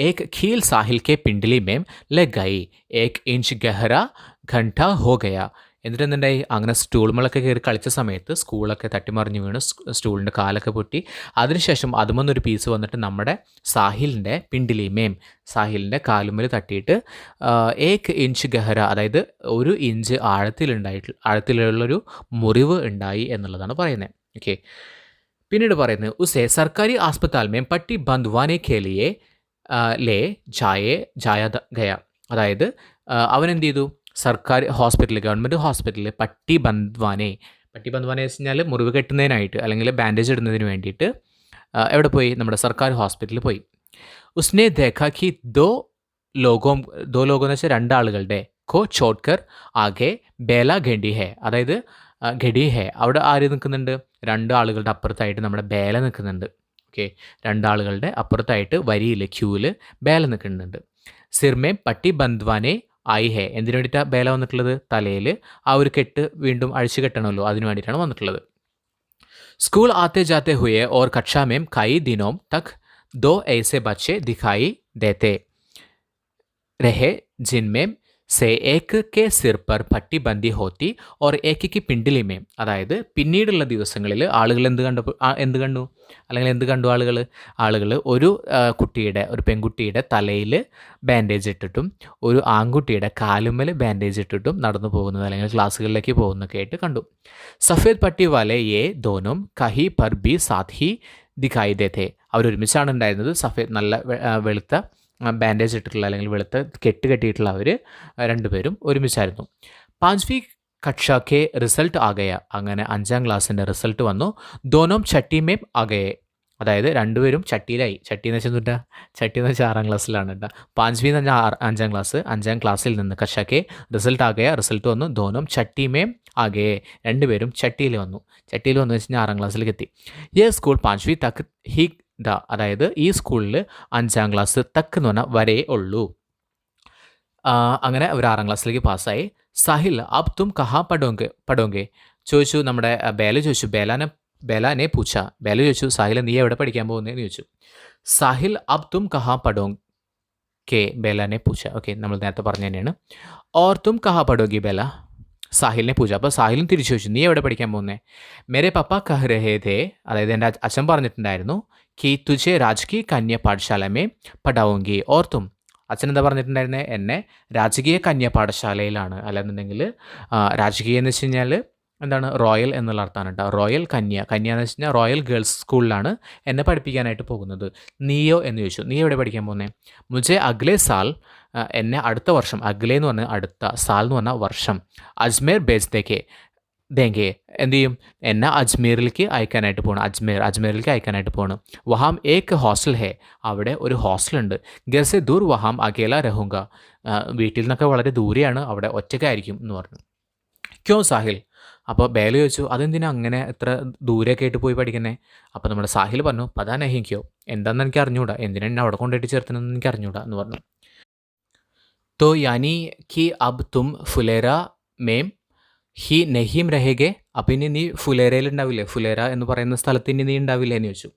एक कील साहिल के पिंडली में लग गई. 1 इंच गहरा घंटा हो गया. എന്നിട്ട് എന്തുണ്ടായി, അങ്ങനെ സ്റ്റൂളുകളൊക്കെ കയറി കളിച്ച സമയത്ത് സ്കൂളൊക്കെ തട്ടിമറിഞ്ഞ് വീണ് സ്റ്റൂളിൻ്റെ കാലൊക്കെ പൊട്ടി. അതിനുശേഷം അതുമൊന്നൊരു പീസ് വന്നിട്ട് നമ്മുടെ സാഹിലിൻ്റെ പിണ്ടിലിമേം, സാഹിലിൻ്റെ കാലുമ്മൽ തട്ടിയിട്ട് 1 ഇഞ്ച് ഗഹര, അതായത് 1 ഇഞ്ച് ആഴത്തിലുള്ളൊരു മുറിവ് ഉണ്ടായി എന്നുള്ളതാണ് പറയുന്നത്. ഓക്കെ, പിന്നീട് പറയുന്നത് ഉസേ സർക്കാരി ആസ്പത്താൽ മേം പട്ടി ബന്ദ്വാനെ കേലിയെ ലേ ജായ ഗയ. അതായത് അവൻ എന്ത് ചെയ്തു, സർക്കാർ ഹോസ്പിറ്റലിൽ, ഗവൺമെൻറ് ഹോസ്പിറ്റലിൽ പട്ടി ബന്ദ്വാനെ വെച്ച് കഴിഞ്ഞാൽ മുറിവ് കെട്ടുന്നതിനായിട്ട് അല്ലെങ്കിൽ ബാൻഡേജ് ഇടുന്നതിന് വേണ്ടിയിട്ട് എവിടെ പോയി, നമ്മുടെ സർക്കാർ ഹോസ്പിറ്റലിൽ പോയി. ഉസ്നെ ദേഖാ കി ദോ ലോഗോ എന്ന് വെച്ചാൽ 2 ആളുകളുടെ കോ ചോട്ട്കർ ആകെ ബേല ഘണ്ടി ഹേ. അതായത് ഘടി ഹെ അവിടെ ആര് നിൽക്കുന്നുണ്ട്? 2 ആളുകളുടെ അപ്പുറത്തായിട്ട് നമ്മുടെ ബേല നിൽക്കുന്നുണ്ട്. ഓക്കെ, 2 ആളുകളുടെ അപ്പുറത്തായിട്ട് വരിയിൽ ക്യൂവിൽ ബേല നിൽക്കുന്നുണ്ട്. സിർമേ പട്ടി ബന്ദ്വാനെ ആയി ഹെ എന്തിനു വേണ്ടിയിട്ടാണ് ബേല വന്നിട്ടുള്ളത്? തലയിൽ ആ ഒരു കെട്ട് വീണ്ടും അഴിച്ചു കെട്ടണമല്ലോ, അതിനു വേണ്ടിയിട്ടാണ് വന്നിട്ടുള്ളത്. स्कूल आते जाते हुए और कक्षा में कई दिनों तक 2 ऐसे बच्चे दिखाई देते रहे जिनमें से एक के सिर पर പട്ടി ബന്ദി ഹോത്തി ഓർ ഏക്ക് പിണ്ടിലി മേം. അതായത് പിന്നീടുള്ള ദിവസങ്ങളിൽ ആളുകൾ എന്ത് കണ്ടു അല്ലെങ്കിൽ എന്ത് കണ്ടു ആളുകൾ ഒരു ഒരു പെൺകുട്ടിയുടെ തലയിൽ ബാൻഡേജ് ഇട്ടിട്ടും ഒരു ആൺകുട്ടിയുടെ കാലുമ്മൽ ബാൻഡേജ് ഇട്ടിട്ടും നടന്നു പോകുന്നത് അല്ലെങ്കിൽ ക്ലാസ്സുകളിലേക്ക് പോകുന്നതൊക്കെ ആയിട്ട് കണ്ടു. സഫേദ് പട്ടി വാലെ യേ ദോനും കഹി പർ ബി സാത് ഹി ദിഖായി ദേത്തെ. അവരൊരുമിച്ചാണ് ഉണ്ടായിരുന്നത്. സഫേദ് നല്ല വെളുത്ത ബാൻഡേജ് ഇട്ടിട്ടുള്ള അല്ലെങ്കിൽ വെളുത്ത കെട്ടിയിട്ടുള്ള അവർ രണ്ടുപേരും ഒരുമിച്ചായിരുന്നു. 5वीं കക്ഷ കെ റിസൾട്ട് ആകയ. അങ്ങനെ 5ാം ക്ലാസ്സിൻ്റെ റിസൾട്ട് വന്നു. ദോനോം ചട്ടി മേം ആകയെ. അതായത് രണ്ടുപേരും ചട്ടിയിലായി. ചട്ടി എന്ന് വെച്ചാൽ ചട്ടി എന്ന് വെച്ചാൽ 6ാം ക്ലാസ്സിലാണ് കേട്ടോ. 5वीं എന്ന് പറഞ്ഞാൽ 5ാം ക്ലാസ്. 5ാം ക്ലാസ്സിൽ നിന്ന് കക്ഷ കെ റിസൾട്ട് ആകയ, റിസൾട്ട് വന്നു. ദോനോം ചട്ടി മേം ആകയെ. രണ്ടുപേരും ചട്ടിയിൽ വന്നു. ചട്ടിയിൽ വന്നു വെച്ച് കഴിഞ്ഞാൽ 6ാം ക്ലാസ്സിലേക്ക് എത്തി. യേ സ്കൂൾ 5वीं തക്ക് ഹി അതായത് ഈ സ്കൂളിൽ 5ാം ക്ലാസ് തക്ക് എന്ന് പറഞ്ഞാൽ വരെ ഉള്ളൂ. അങ്ങനെ അവർ 6ാം ക്ലാസ്സിലേക്ക് പാസ്സായി. സാഹിൽ അബ് തും കഹാ പഠോങ്കെ ചോദിച്ചു. നമ്മുടെ ബേല ചോദിച്ചു. ബേലാനെ പൂച്ച. ബേല ചോദിച്ചു, സാഹിൽ നീ എവിടെ പഠിക്കാൻ പോകുന്നതെന്ന് ചോദിച്ചു. സാഹിൽ അബ് തും കഹാ പഠോങ്കെ ബേലാനെ പൂച്ച. ഓക്കെ, നമ്മൾ നേരത്തെ പറഞ്ഞ തന്നെയാണ്. ഓർ തും കഹാ പഠോഗി ബേല. സാഹിലിനെ പൂച്ച. അപ്പോൾ സാഹിലും തിരിച്ചു ചോദിച്ചു, നീ എവിടെ പഠിക്കാൻ പോകുന്നത്? മേരെ പപ്പ കഹ് രഹേ ഥേ. അതായത് എൻ്റെ അച്ഛൻ പറഞ്ഞിട്ടുണ്ടായിരുന്നു, കി തുജെ രാജകീയ കന്യ പാഠശാലമേ പഠാവുങ്കി. ഓർത്തും അച്ഛൻ എന്താ പറഞ്ഞിട്ടുണ്ടായിരുന്നത്? എന്നെ രാജകീയ കന്യ പാഠശാലയിലാണ്, അല്ലെന്നുണ്ടെങ്കിൽ രാജകീയ എന്ന് വെച്ച് കഴിഞ്ഞാൽ എന്താണ്? റോയൽ എന്നുള്ള അർത്ഥമാണ് കേട്ടോ. റോയൽ കന്യ എന്ന് വെച്ച് കഴിഞ്ഞാൽ റോയൽ ഗേൾസ് സ്കൂളിലാണ് എന്നെ പഠിപ്പിക്കാനായിട്ട് പോകുന്നത്. നീയോ എന്ന് ചോദിച്ചു. നീ എവിടെ പഠിക്കാൻ പോകുന്നത്? മുജെ അഗ്ലേ സാൽ, എന്നെ അടുത്ത വർഷം, അഗ്ലേ എന്ന് പറഞ്ഞാൽ അടുത്ത, സാൽ എന്ന് പറഞ്ഞാൽ വർഷം, അജ്മേർ ബേജ്തേക്ക് ദേങ്കെ. എന്ത് ചെയ്യും? എന്നെ അജ്മീറിലേക്ക് അയക്കാനായിട്ട് പോകണം. അജ്മീറിലേക്ക് അയക്കാനായിട്ട് പോകണം. വഹാം ഏക്ക് ഹോസ്റ്റൽ ഹേ. അവിടെ ഒരു ഹോസ്റ്റലുണ്ട്. ഗർസെ ദൂർ വഹാം അകേല രഹുങ്ക. വീട്ടിൽ നിന്നൊക്കെ വളരെ ദൂരെയാണ്, അവിടെ ഒറ്റയ്ക്കായിരിക്കും എന്ന് പറഞ്ഞു. ക്യോ സാഹിൽ. അപ്പോൾ ബേല ചോദിച്ചു, അതെന്തിനാ അങ്ങനെ എത്ര ദൂരെയൊക്കെ ആയിട്ട് പോയി പഠിക്കുന്നത്? അപ്പോൾ നമ്മുടെ സാഹിൽ പറഞ്ഞു, പതാ നഹി ക്യോ. എന്താണെന്ന് എനിക്ക് അറിഞ്ഞൂടാ, എന്തിനാണ് എന്നെ അവിടെ കൊണ്ടുപോയിട്ട് ചേർത്തണമെന്ന് എനിക്ക് അറിഞ്ഞൂടാ എന്ന് പറഞ്ഞു. तो यानी कि अब तुम ഫുലേര മേം ഹി നെഹീം രഹേഗെ. അപ്പം ഇനി നീ ഫുലേരയിൽ ഉണ്ടാവില്ലേ? ഫുലേര എന്ന് പറയുന്ന സ്ഥലത്ത് ഇനി നീ ഉണ്ടാവില്ലേ എന്ന് ചോദിച്ചു.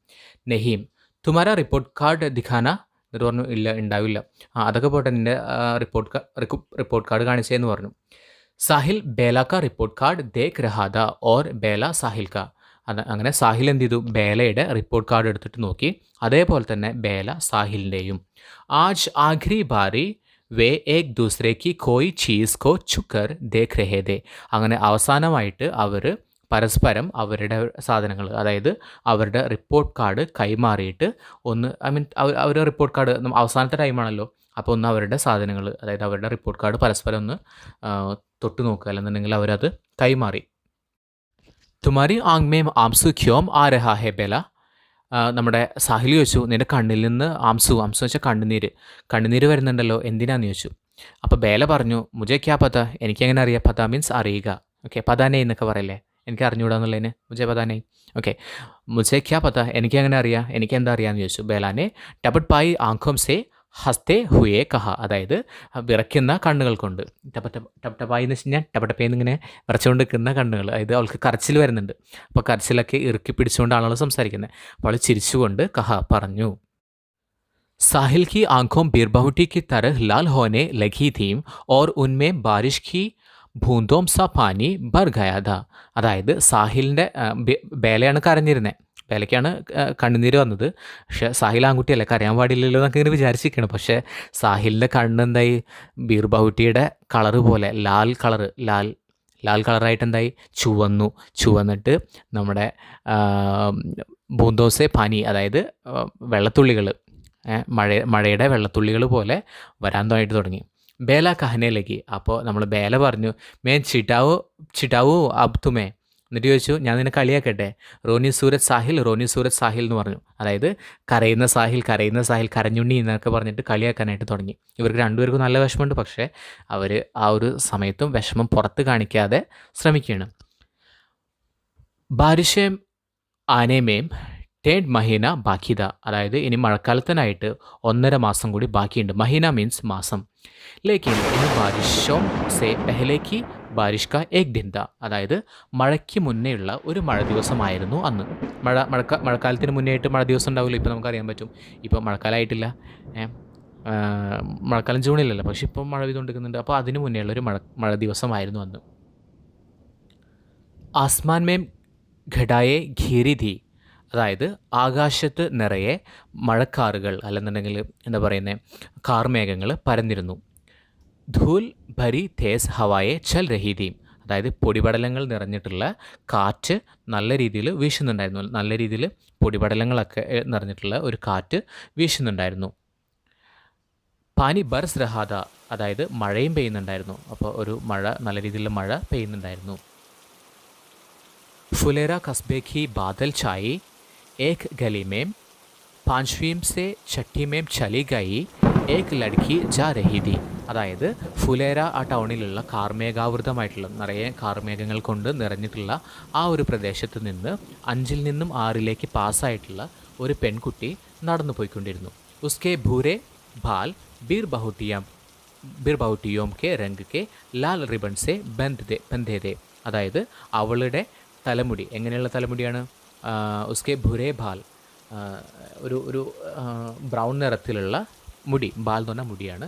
നെഹീം തുമാര റിപ്പോർട്ട് കാർഡ് ദിഖാന. എന്നിട്ട് പറഞ്ഞു, ഇല്ല, ഉണ്ടാവില്ല. അതൊക്കെ പോട്ടെ, നിൻ്റെ റിപ്പോർട്ട് കാർഡ് കാണിച്ചേന്ന് പറഞ്ഞു. സാഹിൽ ബേല കാ റിപ്പോർട്ട് കാർഡ് ദേഖ് രഹാദ ഓർ ബേല സാഹിൽ കാ. അങ്ങനെ സാഹിൽ എന്ത് ചെയ്തു? ബേലയുടെ റിപ്പോർട്ട് കാർഡ് എടുത്തിട്ട് നോക്കി. അതേപോലെ തന്നെ ബേല സാഹിലിൻ്റെയും. ആജ് ആഖിരി ബാരി വേ ഏക് ദൂസരേക്ക് കോയി ചീസ് കോ ചുക്കർ ദേഖ് രഹേ ദേ. അങ്ങനെ അവസാനമായിട്ട് അവർ പരസ്പരം അവരുടെ സാധനങ്ങൾ, അതായത് അവരുടെ റിപ്പോർട്ട് കാർഡ് കൈമാറിയിട്ട് ഒന്ന്, അവരുടെ റിപ്പോർട്ട് കാർഡ് അവസാനത്തെ ടൈമാണല്ലോ, അപ്പോൾ ഒന്ന് അവരുടെ സാധനങ്ങൾ, അതായത് അവരുടെ റിപ്പോർട്ട് കാർഡ് പരസ്പരം ഒന്ന് തൊട്ട് നോക്കുക, അല്ലെന്നുണ്ടെങ്കിൽ അവരത് കൈമാറി. തുമാരി ആങ്മേം ആംസു ക്യോം ആ രഹാ ഹെ ബേല. നമ്മുടെ സാഹിൽ ചോദിച്ചു, നിൻ്റെ കണ്ണിൽ നിന്ന് ആംസു വെച്ചാൽ കണ്ണുനീര് വരുന്നുണ്ടല്ലോ, എന്തിനാന്ന് ചോദിച്ചു. അപ്പോൾ ബേല പറഞ്ഞു, മുജെ ക്യാ പത. എനിക്കെങ്ങനെ അറിയാം? പത മീൻസ് അറിയുക. ഓക്കെ, പതാനേ എന്നൊക്കെ പറയല്ലേ, എനിക്ക് അറിഞ്ഞുകൂടാന്നുള്ളതിന് മുജെ പതാനേ. ഓക്കെ, മുജെ ക്യാ പത, എനിക്കെങ്ങനെ അറിയാം, എനിക്കെന്താ അറിയാമെന്ന് ചോദിച്ചു. ബേലാനെ ടപട്ട് പായി ആംഖോം സേ ഹസ്തേ ഹുയേ കഹ. അതായത് വിറയ്ക്കുന്ന കണ്ണുകൾ കൊണ്ട്. ടപടപ്പായി എന്ന് വെച്ച് കഴിഞ്ഞാൽ ടപടപ്പേന്ന് ഇങ്ങനെ വിറച്ചുകൊണ്ട് നിൽക്കുന്ന കണ്ണുകൾ, അതായത് അവൾക്ക് കരച്ചിൽ വരുന്നുണ്ട്. അപ്പോൾ കരച്ചിലൊക്കെ ഇറുക്കി പിടിച്ചുകൊണ്ട് ആളുകൾ സംസാരിക്കുന്നത്. അപ്പോൾ അവൾ ചിരിച്ചുകൊണ്ട് കഹ പറഞ്ഞു. साहिल की आंखों बीरबाहुटी की तरह लाल होने लगी थीं और उनमें बारिश की ബൂന്തോം സ പാനി ഭർ ഗയാഥ. അതായത് സാഹിലിൻ്റെ ബേലയാണ് കരഞ്ഞിരുന്നത്, ബേലയ്ക്കാണ് കണ്ണുനീര് വന്നത്. പക്ഷേ സാഹിൽ ആൺകുട്ടിയല്ലേ, കരയാൻ പാടില്ലല്ലോ എന്നൊക്കെ ഇങ്ങനെ വിചാരിച്ചിരിക്കണം. പക്ഷേ സാഹിലിൻ്റെ കണ്ണെന്തായി? ബീർബാഹുട്ടിയുടെ കളറ് പോലെ ലാൽ കളറായിട്ട് എന്തായി? ചുവന്നിട്ട് നമ്മുടെ ബൂന്തോസെ പാനി, അതായത് വെള്ളത്തുള്ളികൾ, മഴയുടെ വെള്ളത്തുള്ളികൾ പോലെ വരാൻ തുടങ്ങി. ബേല കഹനെ ലഗി. അപ്പോൾ നമ്മൾ ബേല പറഞ്ഞു, മേ ചിട്ടാവോ അബ് തുമേ. എന്നിട്ട് ചോദിച്ചു, ഞാൻ നിന്നെ കളിയാക്കട്ടെ? റോനി സൂരജ് സാഹിൽ എന്ന് പറഞ്ഞു. അതായത് കരയുന്ന സാഹിൽ കരഞ്ഞുണ്ണി എന്നൊക്കെ പറഞ്ഞിട്ട് കളിയാക്കാനായിട്ട് തുടങ്ങി. ഇവർക്ക് രണ്ടുപേർക്കും നല്ല വിഷമമുണ്ട്, പക്ഷേ അവർ ആ ഒരു സമയത്തും വിഷമം പുറത്ത് കാണിക്കാതെ ശ്രമിക്കുകയാണ്. ബാരിഷേം ആനേമേം 1.5 മഹീന ബാക്കിത. അതായത് ഇനി മഴക്കാലത്തിനായിട്ട് 1.5 മാസം കൂടി ബാക്കിയുണ്ട്. മഹീന മീൻസ് മാസം. ലേക്കിൻ ഇൻ ബാരിഷോ സേ പെഹ്ലേക്ക് ബാരിഷ് കാ ഏക് ദിൻ താ. അതായത് മഴയ്ക്ക് മുന്നേയുള്ള ഒരു മഴ ദിവസമായിരുന്നു അന്ന്. മഴക്കാലത്തിന് മുന്നേ ആയിട്ട് മഴ ദിവസം ഉണ്ടാവില്ല. ഇപ്പോൾ നമുക്കറിയാൻ പറ്റും. ഇപ്പോൾ മഴക്കാലമായിട്ടില്ല. ഏ, ആ, മഴക്കാലം ജൂണിലല്ല, പക്ഷെ ഇപ്പം മഴ പെയ്തുകൊണ്ടിരിക്കുന്നുണ്ട്. അപ്പോൾ അതിന് മുന്നേയുള്ള ഒരു മഴ ദിവസമായിരുന്നു അന്ന്. ആസ്മാൻ മേം ഘടായെ ഘീരി ധി. അതായത് ആകാശത്ത് നിറയെ മഴക്കാറുകൾ അല്ലെന്നുണ്ടെങ്കിൽ എന്താ പറയുന്നത്, കാർമേഘങ്ങൾ പരന്നിരുന്നു. ധൂൽ ഭരി തേസ് ഹവായെ ചൽ രഹി ധീം. അതായത് പൊടിപടലങ്ങൾ നിറഞ്ഞിട്ടുള്ള കാറ്റ് നല്ല രീതിയിൽ വീശുന്നുണ്ടായിരുന്നു. നല്ല രീതിയിൽ പൊടിപടലങ്ങളൊക്കെ നിറഞ്ഞിട്ടുള്ള ഒരു കാറ്റ് വീശുന്നുണ്ടായിരുന്നു. പാനി ബർസ് രഹാദ. അതായത് മഴയും പെയ്യുന്നുണ്ടായിരുന്നു. അപ്പോൾ ഒരു നല്ല രീതിയിലുള്ള മഴ പെയ്യുന്നുണ്ടായിരുന്നു. ഫുലേര കസ്ബെ की बादल छाई एक गली में 5वीं से 6वीं में चली गई एक लड़की जा रही थी. അതായത് ഫുലേര ആ ടൗണിലുള്ള കാർമേഘാവൃതമായിട്ടുള്ള നിറയെ കാർമേഘങ്ങൾ കൊണ്ട് നിറഞ്ഞിട്ടുള്ള ആ ഒരു പ്രദേശത്ത് നിന്ന് 5ൽ നിന്നും 6ലേക്ക് പാസ്സായിട്ടുള്ള ഒരു പെൺകുട്ടി നടന്നു പോയിക്കൊണ്ടിരുന്നു. ഉസ്കെ ഭൂരെ ബാൽ ബീർ ബഹുട്ടിയോം കെ രംഗ് കെ ലാൽ റിബൺ സെ ബന്ധേദേ. അതായത് അവളുടെ തലമുടി എങ്ങനെയുള്ള തലമുടിയാണ്? ഉസ്കെ ഭുരേ ബാൽ, ഒരു ബ്രൗൺ നിറത്തിലുള്ള മുടി. ബാൽ എന്ന് പറഞ്ഞാൽ മുടിയാണ്.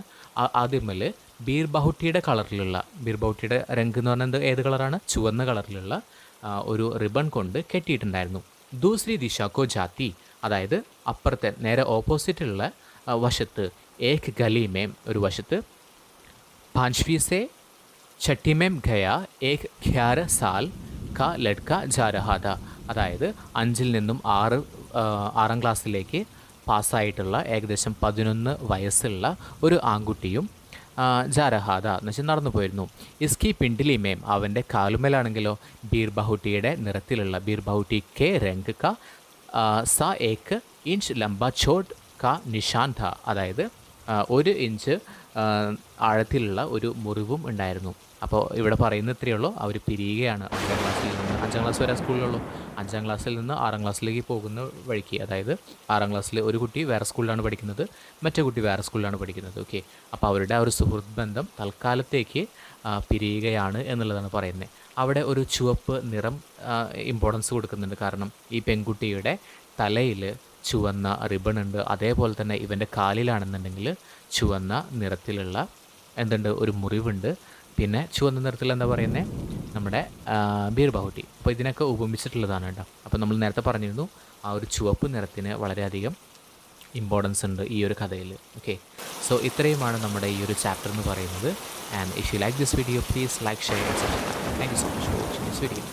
ആദ്യമേൽ ബീർ ബഹുട്ടിയുടെ കളറിലുള്ള, ബീർ ബഹുട്ടിയുടെ രംഗ് എന്ന് പറഞ്ഞാൽ ഏത് കളറാണ്? ചുവന്ന കളറിലുള്ള ഒരു റിബൺ കൊണ്ട് കെട്ടിയിട്ടുണ്ടായിരുന്നു. ദൂസരി ദിശാക്കോ ജാത്തി. അതായത് അപ്പുറത്തെ നേരെ ഓപ്പോസിറ്റുള്ള വശത്ത് ഏക് ഗലിമേം, ഒരു വശത്ത് 5वीं से 6वीं में गया एक 11 साल का लड़का जा रहा था. അതായത് 5ൽ നിന്നും 6ാം ക്ലാസ്സിലേക്ക് പാസ്സായിട്ടുള്ള ഏകദേശം 11 വയസ്സുള്ള ഒരു ആൺകുട്ടിയും ജാരഹാദ എന്ന് വെച്ചാൽ നടന്നു പോയിരുന്നു. ഇസ്കി പിണ്ടിലി മേം, അവൻ്റെ കാലുമേലാണെങ്കിലോ ബീർ ബഹുട്ടിയുടെ നിറത്തിലുള്ള ബീർ ബഹുട്ടി കെ രംഗ് ക സാ ഏക്ക് ഇഞ്ച് ലംബ ചോട്ട് ക നിഷാൻ ഥ. അതായത് 1 ഇഞ്ച് ആഴത്തിലുള്ള ഒരു മുറിവും ഉണ്ടായിരുന്നു. അപ്പോൾ ഇവിടെ പറയുന്നത് ഇത്രയേ ഉള്ളൂ. അവർ പിരിയുകയാണ് 5ാം ക്ലാസ്സിൽ നിന്ന്. 5ാം ക്ലാസ് വരെ സ്കൂളിലുള്ളൂ. 5ാം ക്ലാസ്സിൽ നിന്ന് 6ാം ക്ലാസ്സിലേക്ക് പോകുന്ന വഴിക്ക്, അതായത് 6ാം ക്ലാസ്സിൽ ഒരു കുട്ടി വേറെ സ്കൂളിലാണ് പഠിക്കുന്നത്, മറ്റേ കുട്ടി വേറെ സ്കൂളിലാണ് പഠിക്കുന്നത്. ഓക്കെ, അപ്പോൾ അവരുടെ ആ ഒരു സുഹൃത്ത് ബന്ധം തൽക്കാലത്തേക്ക് പിരിയുകയാണ് എന്നുള്ളതാണ് പറയുന്നത്. അവിടെ ഒരു ചുവപ്പ് നിറം ഇമ്പോർട്ടൻസ് കൊടുക്കുന്നുണ്ട്. കാരണം ഈ പെൺകുട്ടിയുടെ തലയിൽ ചുവന്ന റിബൺ ഉണ്ട്. അതേപോലെ തന്നെ ഇവൻ്റെ കാലിലാണെന്നുണ്ടെങ്കിൽ ചുവന്ന നിറത്തിലുള്ള എന്തുണ്ട്, ഒരു മുറിവുണ്ട്. പിന്നെ ചുവന്ന നിറത്തിൽ എന്താ പറയുന്നത്, നമ്മുടെ ബീർ ബഹുട്ടി. അപ്പോൾ ഇതിനൊക്കെ ഉപമിച്ചിട്ടുള്ളതാണ് കേട്ടോ. അപ്പോൾ നമ്മൾ നേരത്തെ പറഞ്ഞിരുന്നു ആ ഒരു ചുവപ്പ് നിറത്തിന് വളരെയധികം ഇമ്പോർട്ടൻസ് ഉണ്ട് ഈ ഒരു കഥയിൽ. ഓക്കെ, സോ ഇത്രയുമാണ് നമ്മുടെ ഈ ഒരു ചാപ്റ്റർ എന്ന് പറയുന്നത്. And if you like this video, please like, share and subscribe. Thank you so much for watching this video.